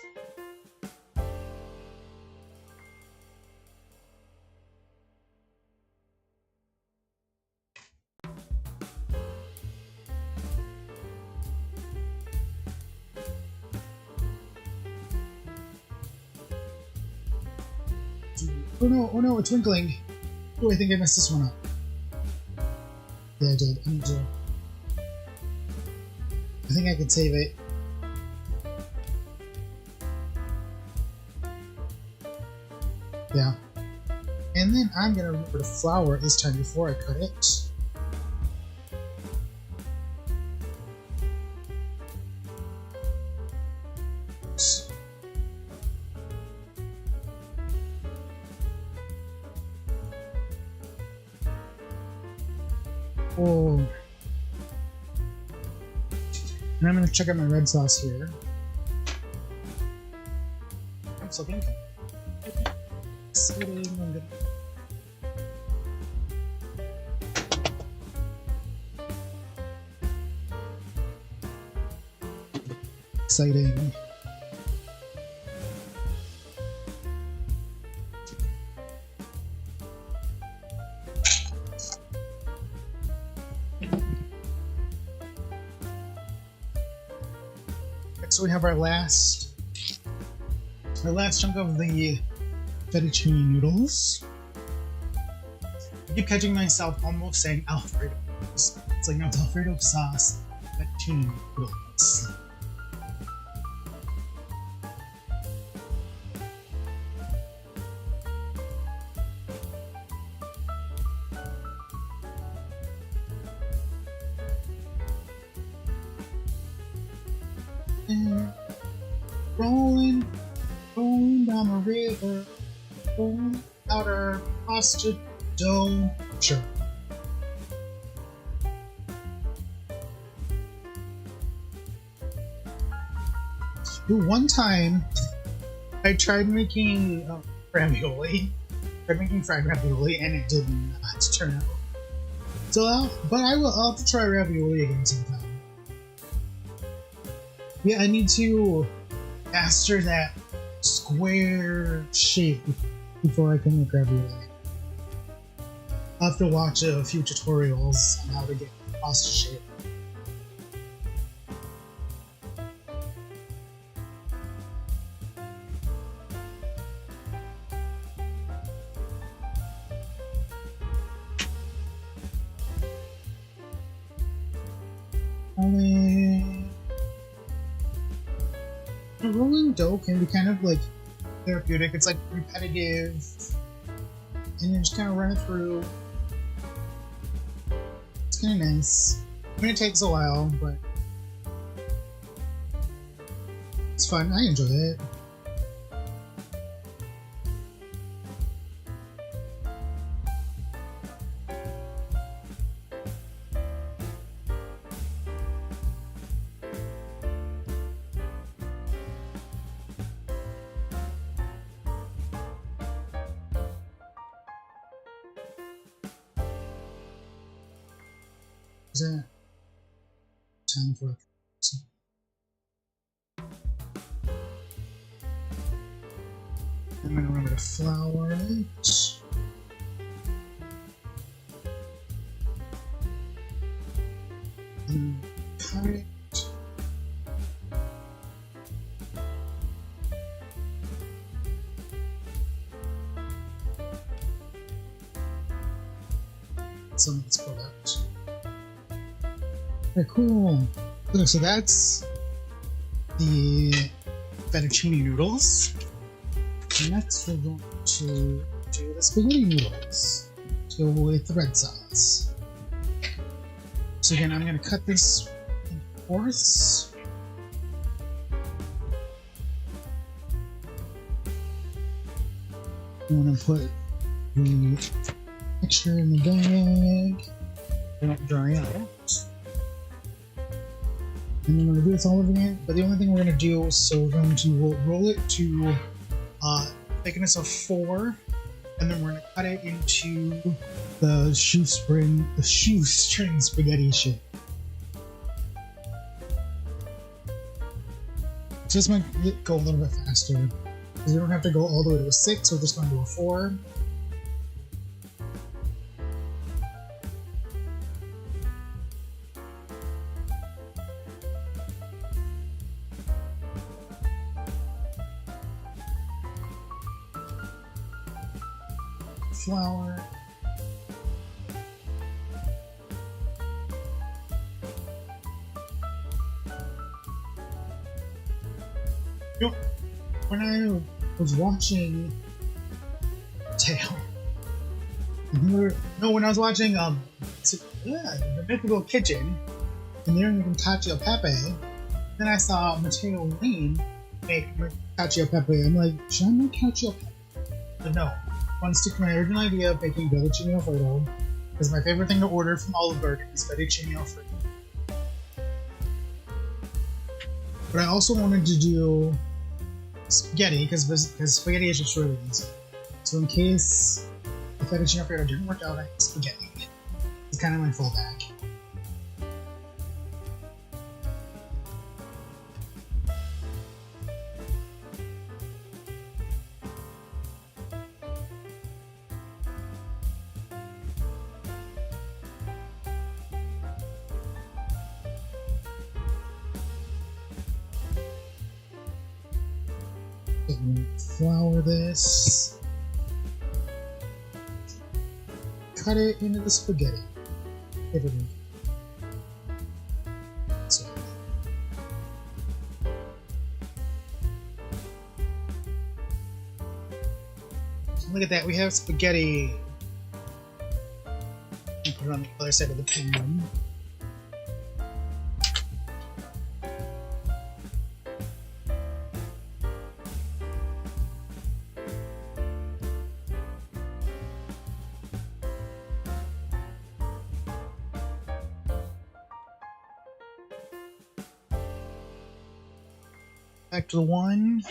Oh no, it's winkling. Oh, I think I messed this one up. Yeah, I did. I think I can save it. Yeah. And then I'm gonna remember to flour it this time before I cut it. Oh. And I'm gonna check out my red sauce here. I'm so pink. Exciting. I'm good. Exciting. So we have our last chunk of the fettuccine noodles. I keep catching myself almost saying Alfredo. It's like, no, it's Alfredo sauce, fettuccine noodles. Rolling down the river, rolling out our pasta dough. Sure. One time, I tried making ravioli. Tried making fried ravioli, and it did not turn out. So, but I'll have to try ravioli again sometime. Yeah, I need to master that square shape before I can make ravioli. I'll have to watch a few tutorials on how to get pasta shape. The rolling dough can be kind of like therapeutic. It's like repetitive, and you just kind of run it through. It's kind of nice. I mean, it takes a while, but it's fun. I enjoy it. Is that time for a I'm gonna remember to flour it. And cut it. Some of it's pulled out. Very cool. Okay, so that's the fettuccine noodles. Next, we're going to do the spaghetti noodles to go with the red sauce. So again, I'm going to cut this in fourths. I'm going to put the mixture in the bag. They don't dry out. And then we're going to do this all over again, but the only thing we're going to do is, so we're going to roll it to thickness of 4, and then we're going to cut it into the shoestring spaghetti shape. So this might go a little bit faster, because we don't have to go all the way to a 6, we're just going to do a 4. Flour. You know, when I was watching when I was watching the Mythical Kitchen, and they're making cacio e pepe, then I saw Matteo Lane make cacio e pepe. I'm like, should I make cacio e pepe? But no. I want to stick to my original idea of making fettuccine Alfredo, Because my favorite thing to order from Olive Garden is Fettuccine Alfredo. But I also wanted to do spaghetti, because spaghetti is just really easy. So in case the Fettuccine Alfredo didn't work out, I had spaghetti. It's kind of my fallback. Flour this, cut it into the spaghetti. So, look at that, we have spaghetti. And put it on the other side of the pan. Back to the one.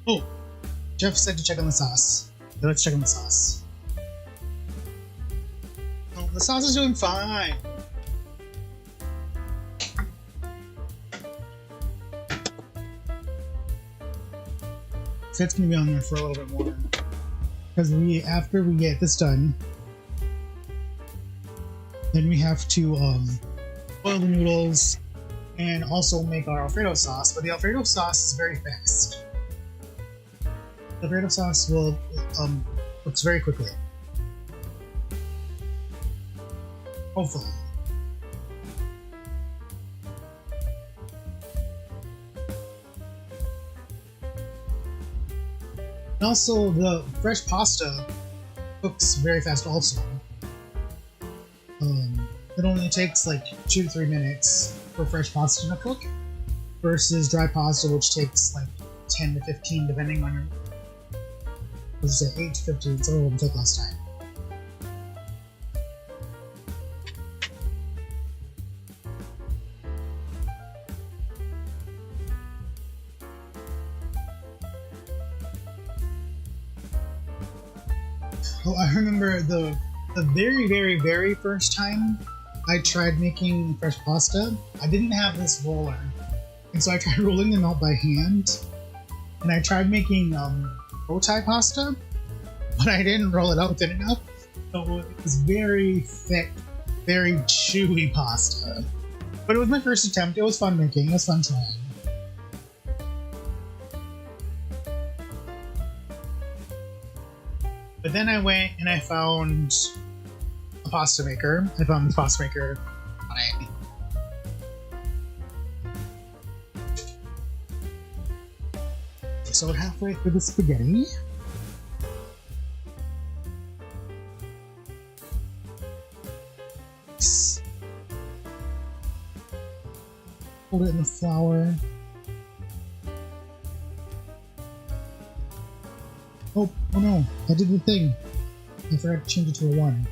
Oh, Jeff said to check on the sauce. So let's check on the sauce. Oh, the sauce is doing fine. So it's gonna be on there for a little bit more. Because after we get this done, then we have to boil the noodles and also make our Alfredo sauce. But the Alfredo sauce is very fast. The Alfredo sauce will cooks very quickly. Hopefully. And also, the fresh pasta cooks very fast also. It only takes like 2 to 3 minutes for fresh pasta to cook, versus dry pasta, which takes like 10 to 15 depending on your... Let's say 8 to 15, so it will take less time. Oh, I remember the very, very, very first time I tried making fresh pasta, I didn't have this roller. And so I tried rolling them out by hand. And I tried making roti pasta, but I didn't roll it out thin enough. So it was very thick, very chewy pasta. But it was my first attempt. It was fun making. It was fun trying. But then I went and I found a pasta maker. I found this pasta maker on it. So we're halfway through the spaghetti. Hold it in the flour. Oh no, I did the thing. I forgot to change it to a 1.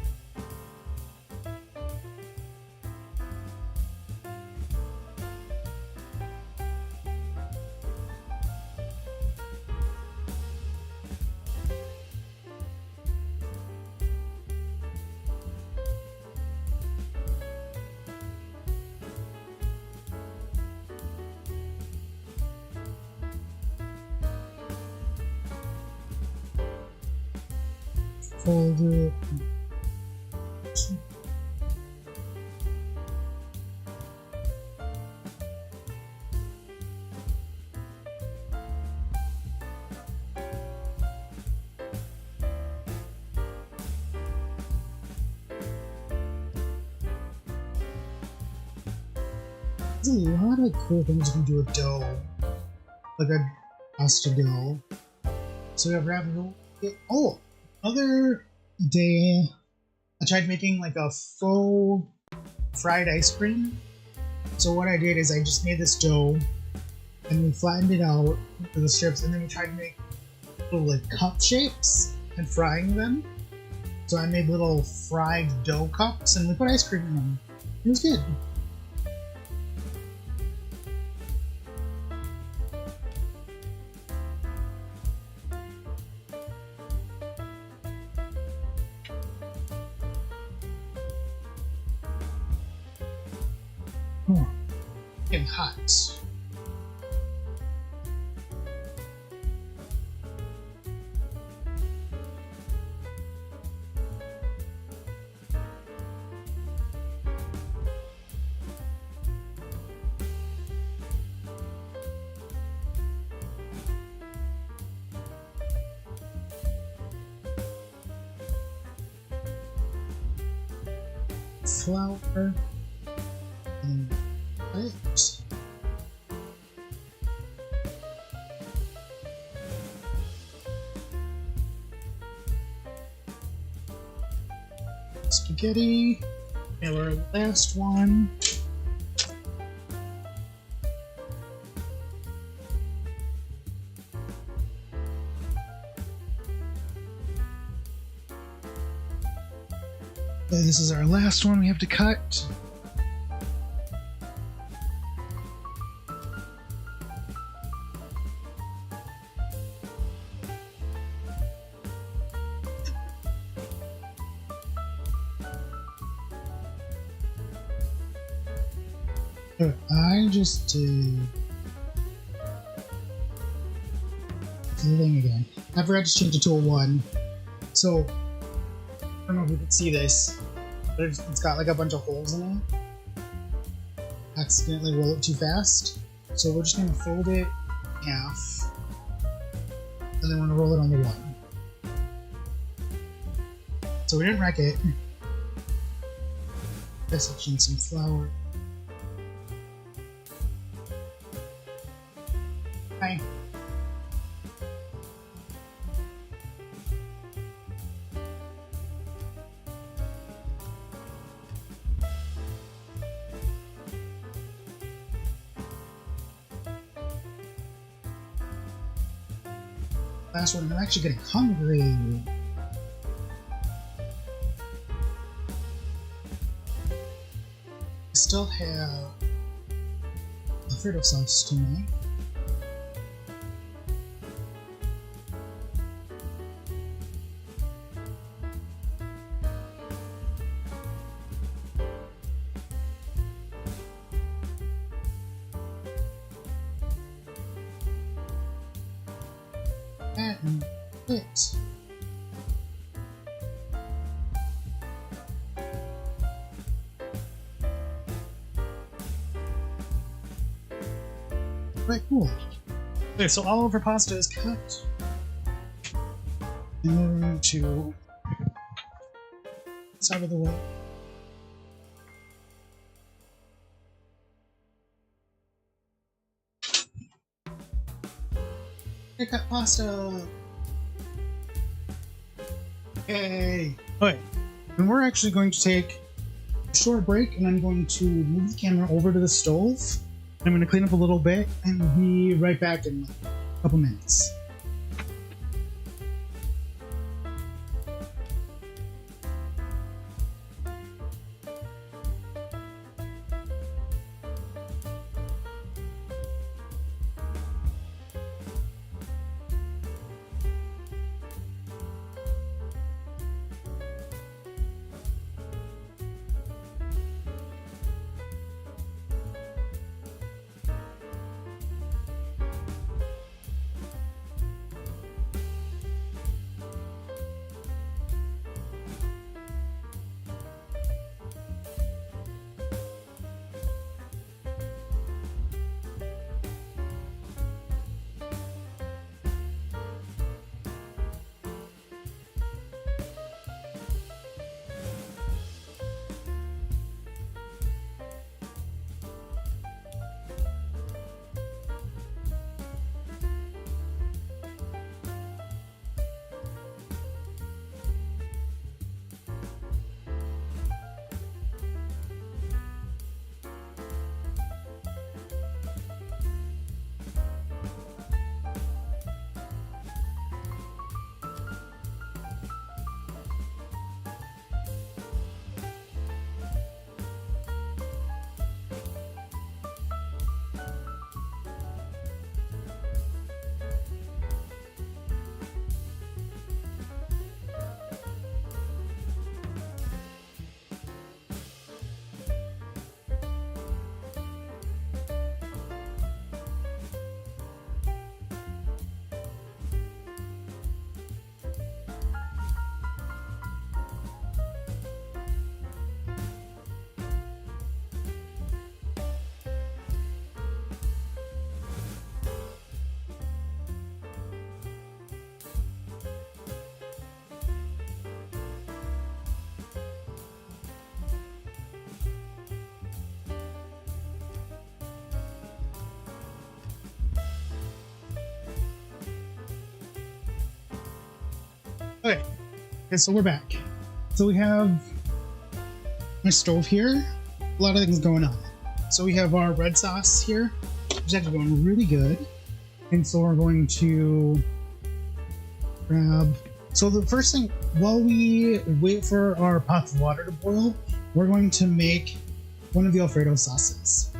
Fold it. There's a lot of cool things you can do with dough, like a pasta dough. So we have ravioli. Oh, other day I tried making like a faux fried ice cream. So what I did is I just made this dough and we flattened it out for the strips, and then we tried to make little like cup shapes and frying them. So I made little fried dough cups and we put ice cream in them. It was good. Oh, getting hot. Flour and eggs. Spaghetti. And our last one. And this is our last one we have to cut. I just did the thing again. I forgot to change it to a 1. So I don't know if you can see this, but it's got like a bunch of holes in it. Accidentally roll it too fast. So we're just gonna fold it in half, and then we're gonna roll it on the 1. So we didn't wreck it. Guess I'll change some flour. Hi. Last one, I'm actually getting hungry. I still have Alfredo sauce to make. And it. Right, cool. Okay, so all of our pasta is cut. And we're going to this out of the way. I cut pasta. Yay! Okay, and we're actually going to take a short break, and I'm going to move the camera over to the stove. I'm going to clean up a little bit and be right back in a couple minutes. Okay, so we're back. So we have my stove here. A lot of things going on. So we have our red sauce here, which is actually going really good. And so we're going to grab... So the first thing, while we wait for our pots of water to boil, we're going to make one of the Alfredo sauces.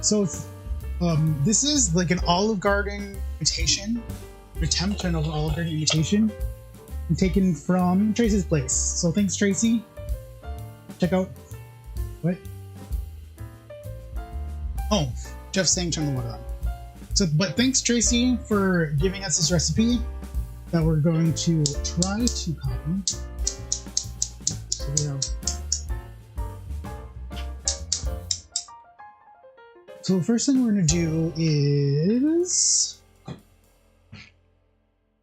So this is like an Olive Garden imitation, attempt at an Olive Garden imitation, taken from Tracie's place. So thanks, Tracie. Check out... What? Oh, Jeff's saying turn the water on. So, but thanks, Tracie, for giving us this recipe that we're going to try to copy. So we have... So the first thing we're going to do is...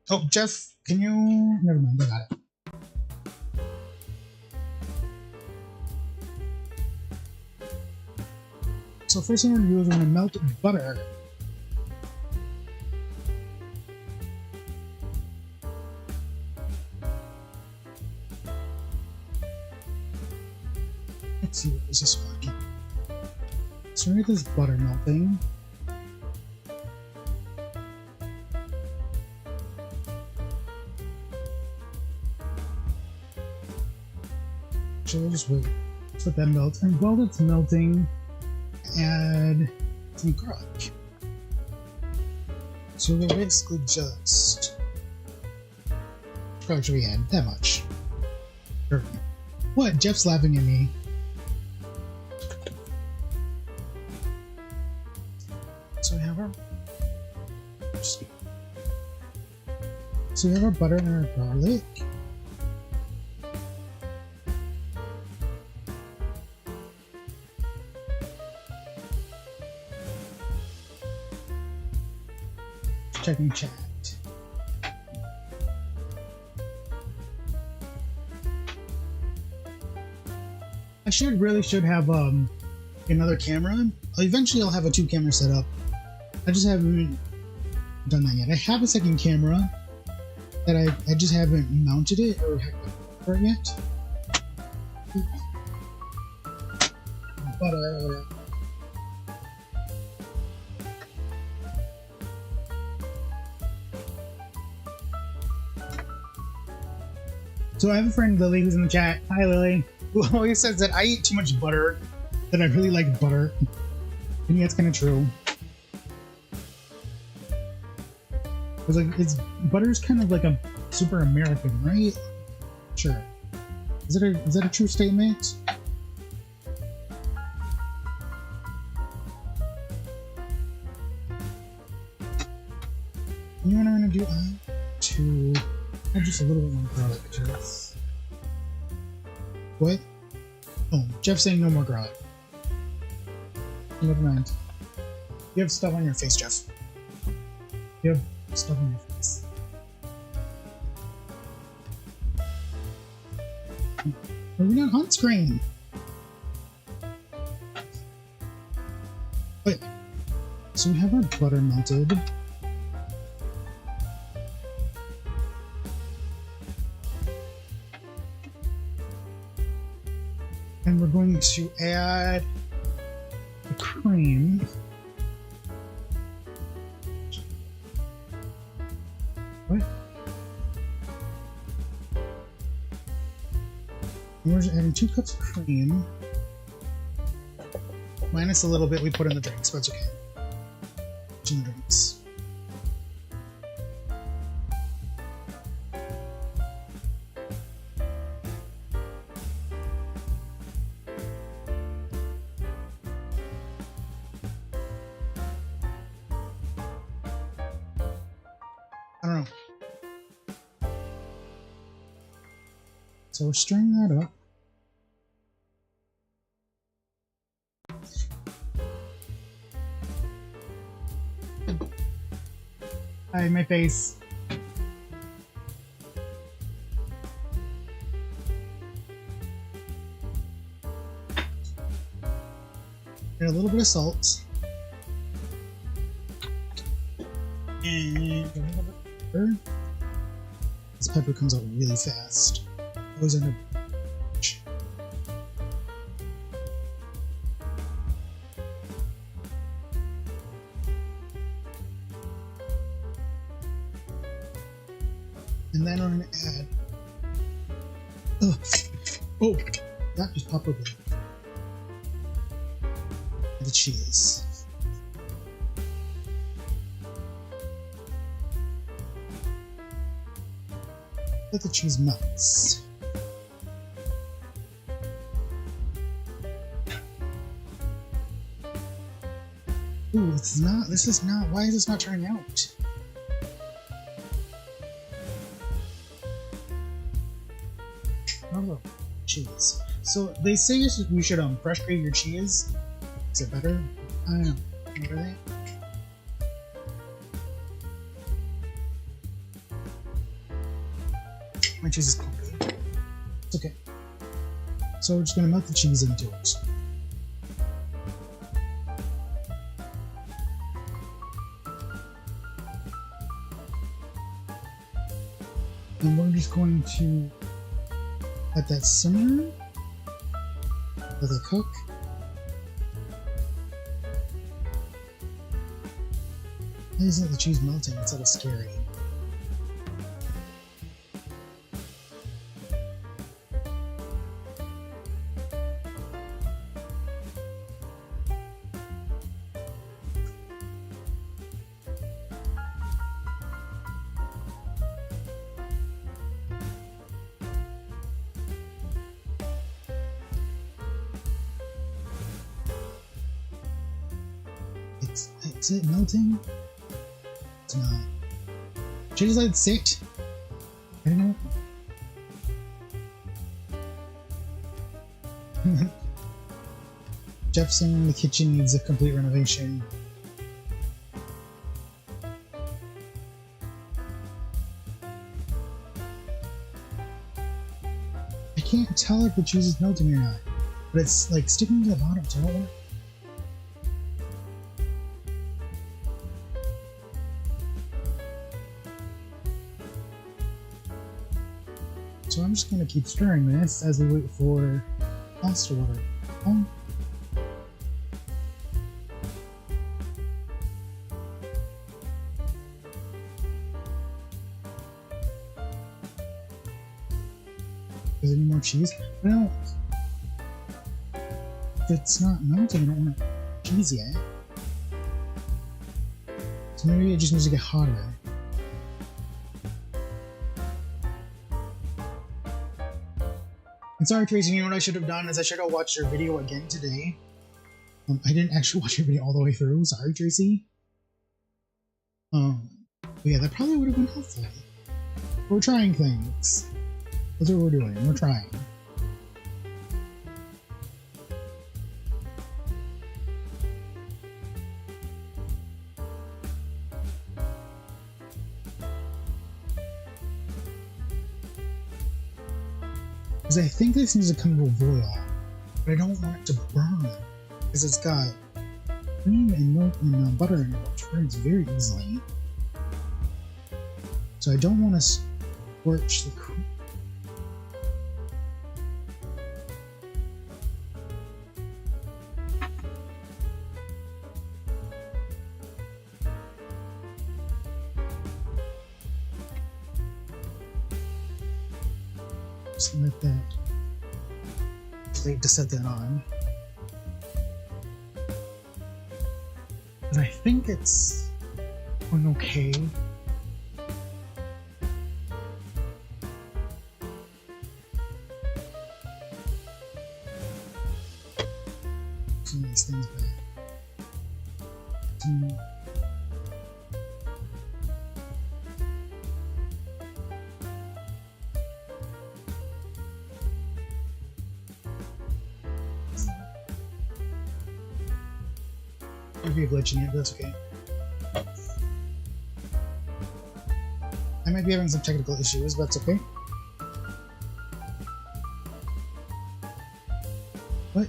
Oh, Jeff, can you... Never mind, I got it. So first thing we're going to do is we're going to melt butter. Let's see, what is this one? So we're going to get this butter melting. So we'll just wait. Let that melt. And while it's melting, add some garlic. So we'll basically just... Probably should we add that much? Sure. What? Jeff's laughing at me. So we have our... So we have our butter and our garlic. Checking chat. I really should have another camera. Eventually I'll have a 2-camera setup. I just haven't done that yet. I have a second camera that I just haven't mounted it or for it yet. But so I have a friend, Lily, who's in the chat. Hi, Lily. Who always says that I eat too much butter, that I really like butter. And yeah, it's kind of true. It's like, butter's kind of like a super American, right? Sure. Is that a true statement? You know what I'm gonna do? Add just a little bit more garlic to this. What? Oh, Jeff's saying no more garlic. Never mind. You have stuff on your face, Jeff. You have stuff on your face. Are we not on screen? Wait. So we have our butter melted. And we're going to add the cream. What? And we're just adding 2 cups of cream. Minus a little bit we put in the drinks, but it's okay. In the drinks. I don't know. So we're stirring that up. Hi, my face. Add a little bit of salt. And a little bit of pepper. This pepper comes out really fast. goes under. And then I'm gonna add. Oh, that just popped open. The cheese. Let the cheese melts. Ooh, this is not, why is this not turning out? Oh, cheese. So they say you should fresh grate your cheese. Is it better? I don't know. What are they? My cheese is clumpy. It's okay. So we're just gonna melt the cheese into it. And we're just going to let that simmer, let it cook. Why isn't the cheese melting instead of scary? Is it melting? It's not. Should I just let it sit? I don't know. Jefferson in the kitchen needs a complete renovation. I can't tell if the cheese is melting or not, but it's like sticking to the bottom, so I don't want. So I'm just going to keep stirring this as we wait for pasta water. Is there any more cheese? Well, if it's not melting, I don't want cheese yet. So maybe it just needs to get hotter. And sorry, Tracie, you know what I should have done is I should have watched your video again today. I didn't actually watch your video all the way through. Sorry, Tracie. But yeah, that probably would have been helpful. We're trying things. That's what we're doing. We're trying. Because I think this needs to come to a boil, but I don't want it to burn, because it's got cream and milk and butter in it, which burns very easily. So I don't want to scorch the cream. Just let that plate to set that on. But I think it's going okay. Some of these things back. Might be a glitch in it, but that's okay. I might be having some technical issues, but that's okay. What?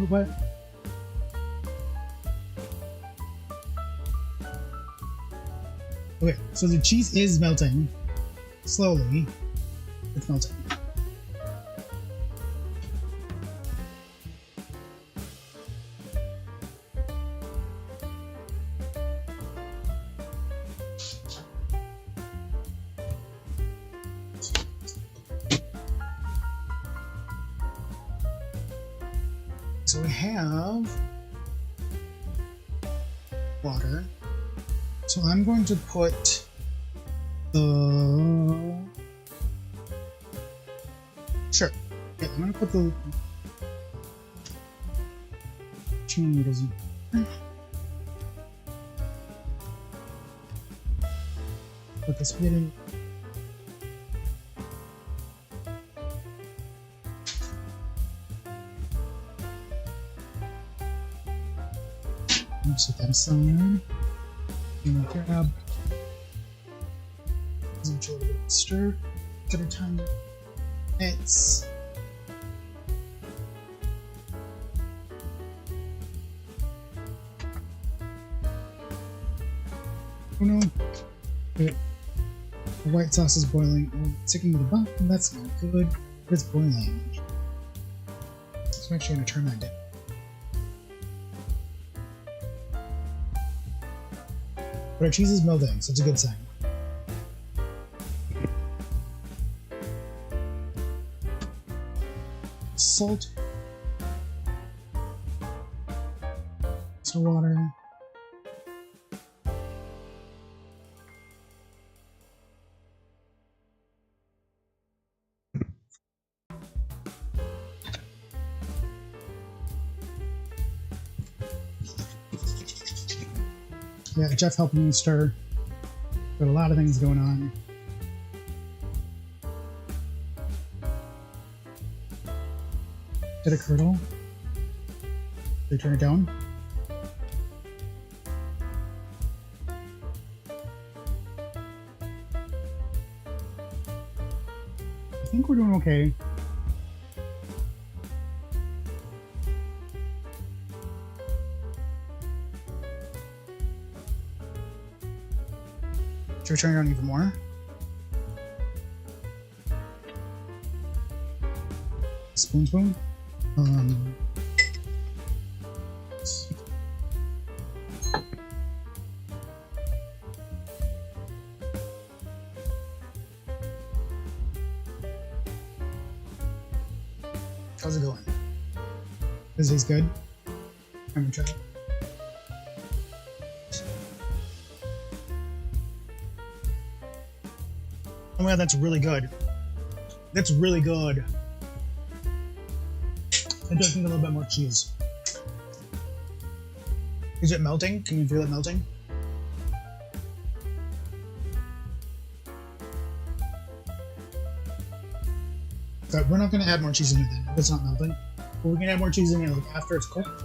What? Okay, so the cheese is melting. Slowly. It's melting. so we have water. So I'm going to put the... Sure. Yeah, I'm going to put the chicken noodles in. Put the spaghetti. Set that aside. Grab. Enjoy a little stir. At a time. It's. Oh no. Okay. The white sauce is boiling. Oh, sticking to the bottom. That's not good. It's boiling. So I'm actually going to turn that down. But our cheese is melting, so it's a good sign. Salt. Some water. Yeah, Jeff helping me stir. Got a lot of things going on. Did it curdle? Did we turn it down? I think we're doing okay. Should we turn it on even more? Spoon. How's it going? Does it taste good? I'm gonna try it. Oh my god, that's really good. That's really good. I just need a little bit more cheese. Is it melting? Can you feel it melting? But we're not going to add more cheese in it then. If it's not melting. But we can add more cheese in it like after it's cooked.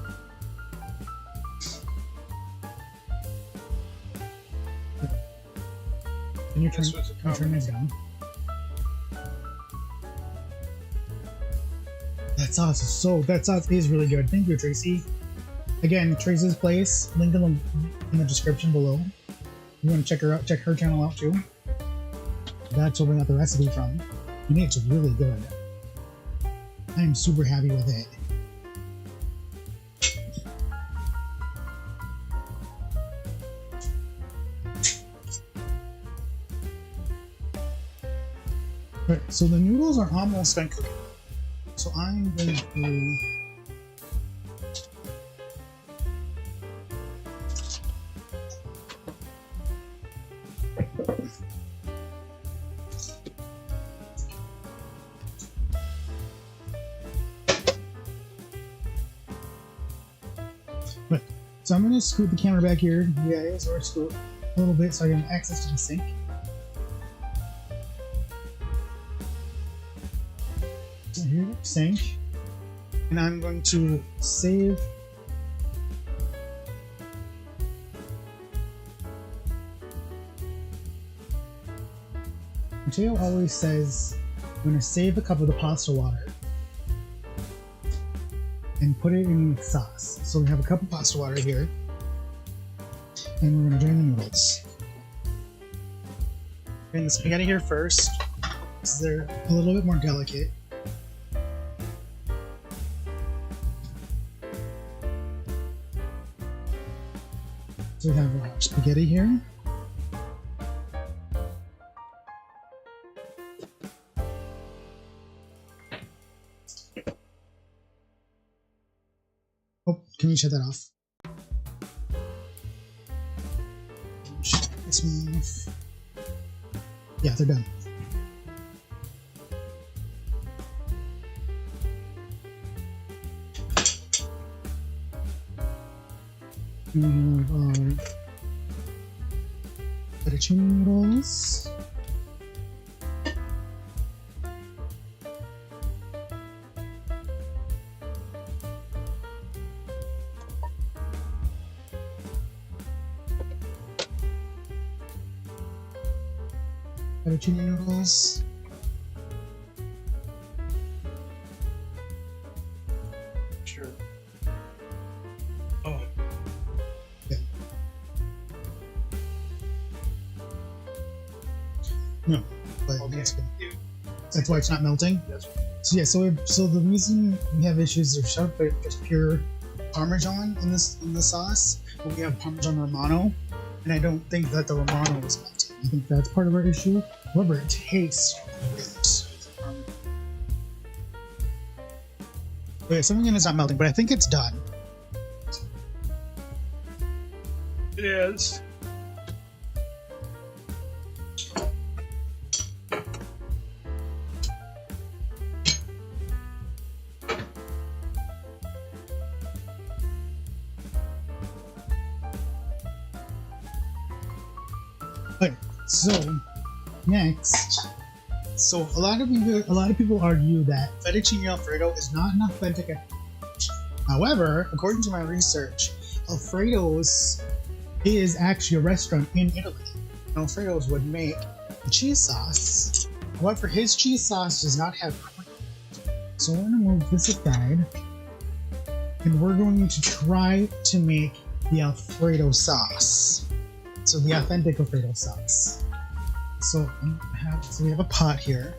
Can you turn this down? That sauce is really good. Thank you, Tracie. Again, Tracie's place, link in the description below. You want to check her channel out too. That's where we got the recipe from. And it's really good. I am super happy with it. Right, so the noodles are almost done cooking. So I'm going to So I'm going to scoot the camera back here, guys, or scoot a little bit so I can have access to the sink. So here's the sink, and I'm going to save Matteo always says I'm going to save a cup of the pasta water and put it in the sauce. So we have a cup of pasta water here, and we're going to drain the noodles. Drain the spaghetti here first, because they're a little bit more delicate. So we have our spaghetti here. can you shut that off? Shut this one off. Yeah, they're done. We have our fettuccine rolls. Fettuccine noodles. Sure. Oh. Yeah. No, but Okay. it's good. That's why it's not melting. That's So yeah, so the reason we have issues are sharp, but just pure Parmesan in the sauce. But we have Parmesan Romano, and I don't think that the Romano is melting. I think that's part of our issue. However, it tastes great. Okay, something in it's not melting, but I think it's done. it is. Okay, so next, so a lot of people argue that Fettuccine Alfredo is not an authentic. However, according to my research, Alfredo's is actually a restaurant in Italy. Alfredo's would make the cheese sauce. However, his cheese sauce does not have cream. So we're gonna move this aside, and we're going to try to make the Alfredo sauce. So the authentic Alfredo sauce. So we have a pot here.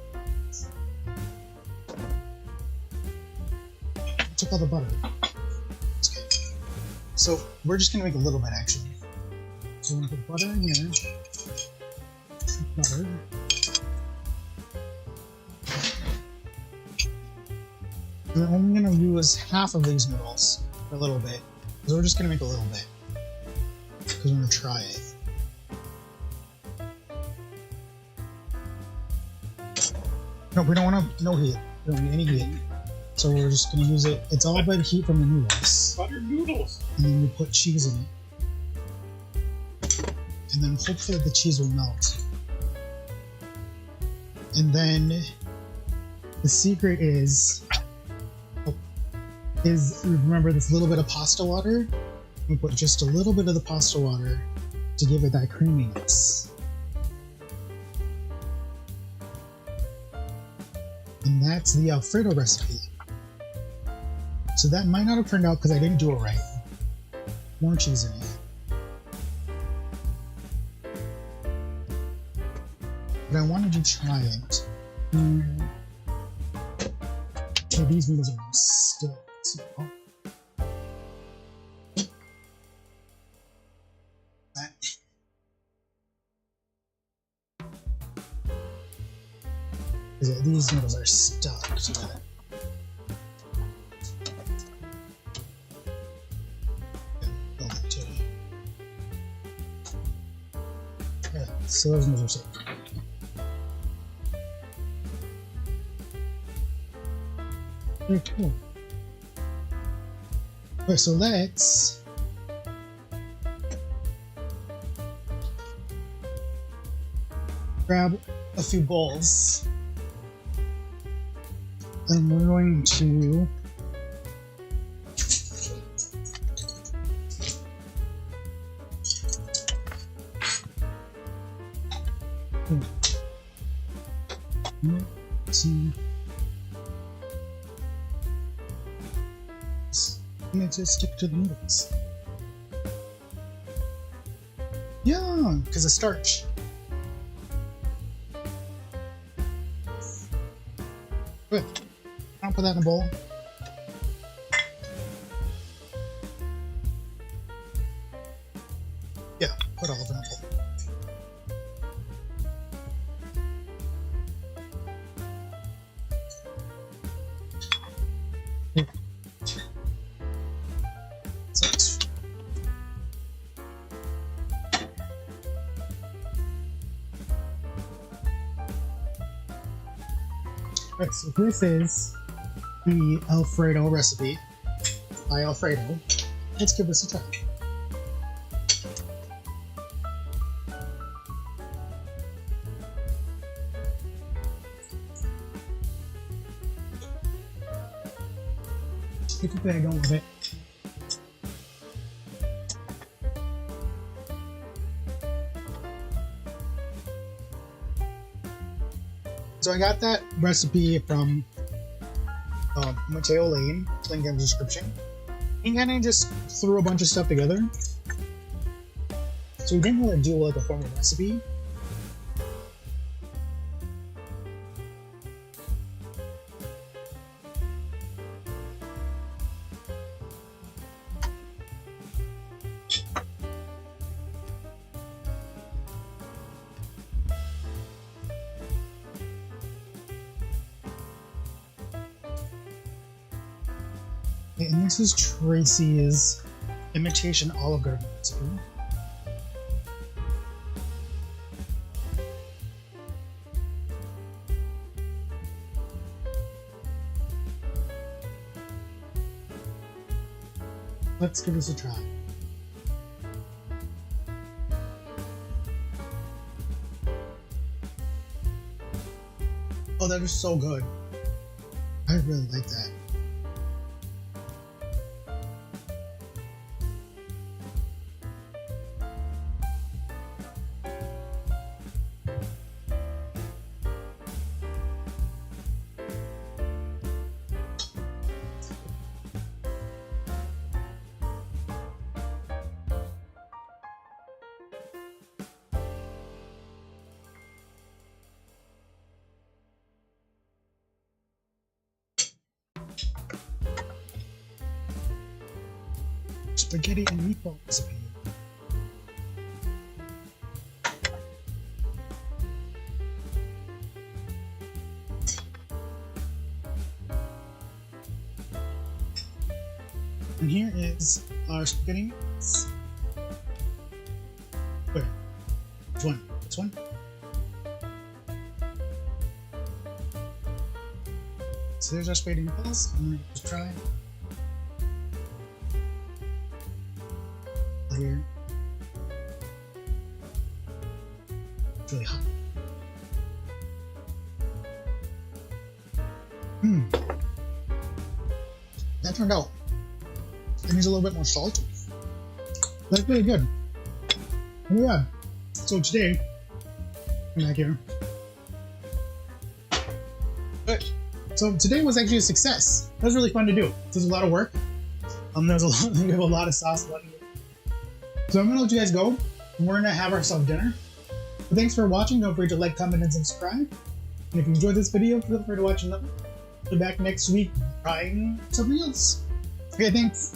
I took all the butter. Okay. So we're just gonna make a little bit actually. So we're gonna put butter in here. Butter. We're only gonna use half of these noodles for a little bit. So we're just gonna make a little bit. Because we're gonna try it. No, we don't want to. No heat. We don't need any heat. So we're just gonna use it. It's all about heat from the noodles. Buttered noodles. And then we put cheese in it. And then hopefully the cheese will melt. And then the secret is remember this little bit of pasta water. We put just a little bit of the pasta water to give it that creaminess. And that's the Alfredo recipe. So that might not have turned out because I didn't do it right. More cheese in it. But I wanted to try it. Okay, these noodles are still too hot. These noodles are stuck together. Yeah, so those noodles are safe. Very cool. Okay, so let's grab a few bowls. And we're going to makes it stick to the noodles. Yeah, because of starch. Good. I'll put that in a bowl. Yeah, put all of it in a bowl. Right, so this is the Alfredo recipe by Alfredo. Let's give this a try. Typically, I don't love it. So I got that recipe from Matteo Lane, link in the description. He kind of just threw a bunch of stuff together. So we didn't really do like a formal recipe. And this is Tracie's imitation Olive Garden recipe. Let's give this a try. Oh, that is so good. I really like that. Spaghetti and meatball recipe. And here is our spaghetti mix. Where? Which one? This one? So there's our spaghetti meatballs. I'm gonna just try. Here. It's really hot. That turned out. It needs a little bit more salt. That's really good. Oh yeah. So today, come back here. But, so today was actually a success. That was really fun to do. This was a lot of work. There's a lot. We have a lot of sauce. So I'm gonna let you guys go. We're gonna have ourselves dinner. But thanks for watching. Don't forget to like, comment, and subscribe. And if you enjoyed this video, feel free to watch another. Be back next week trying something else. Okay, thanks.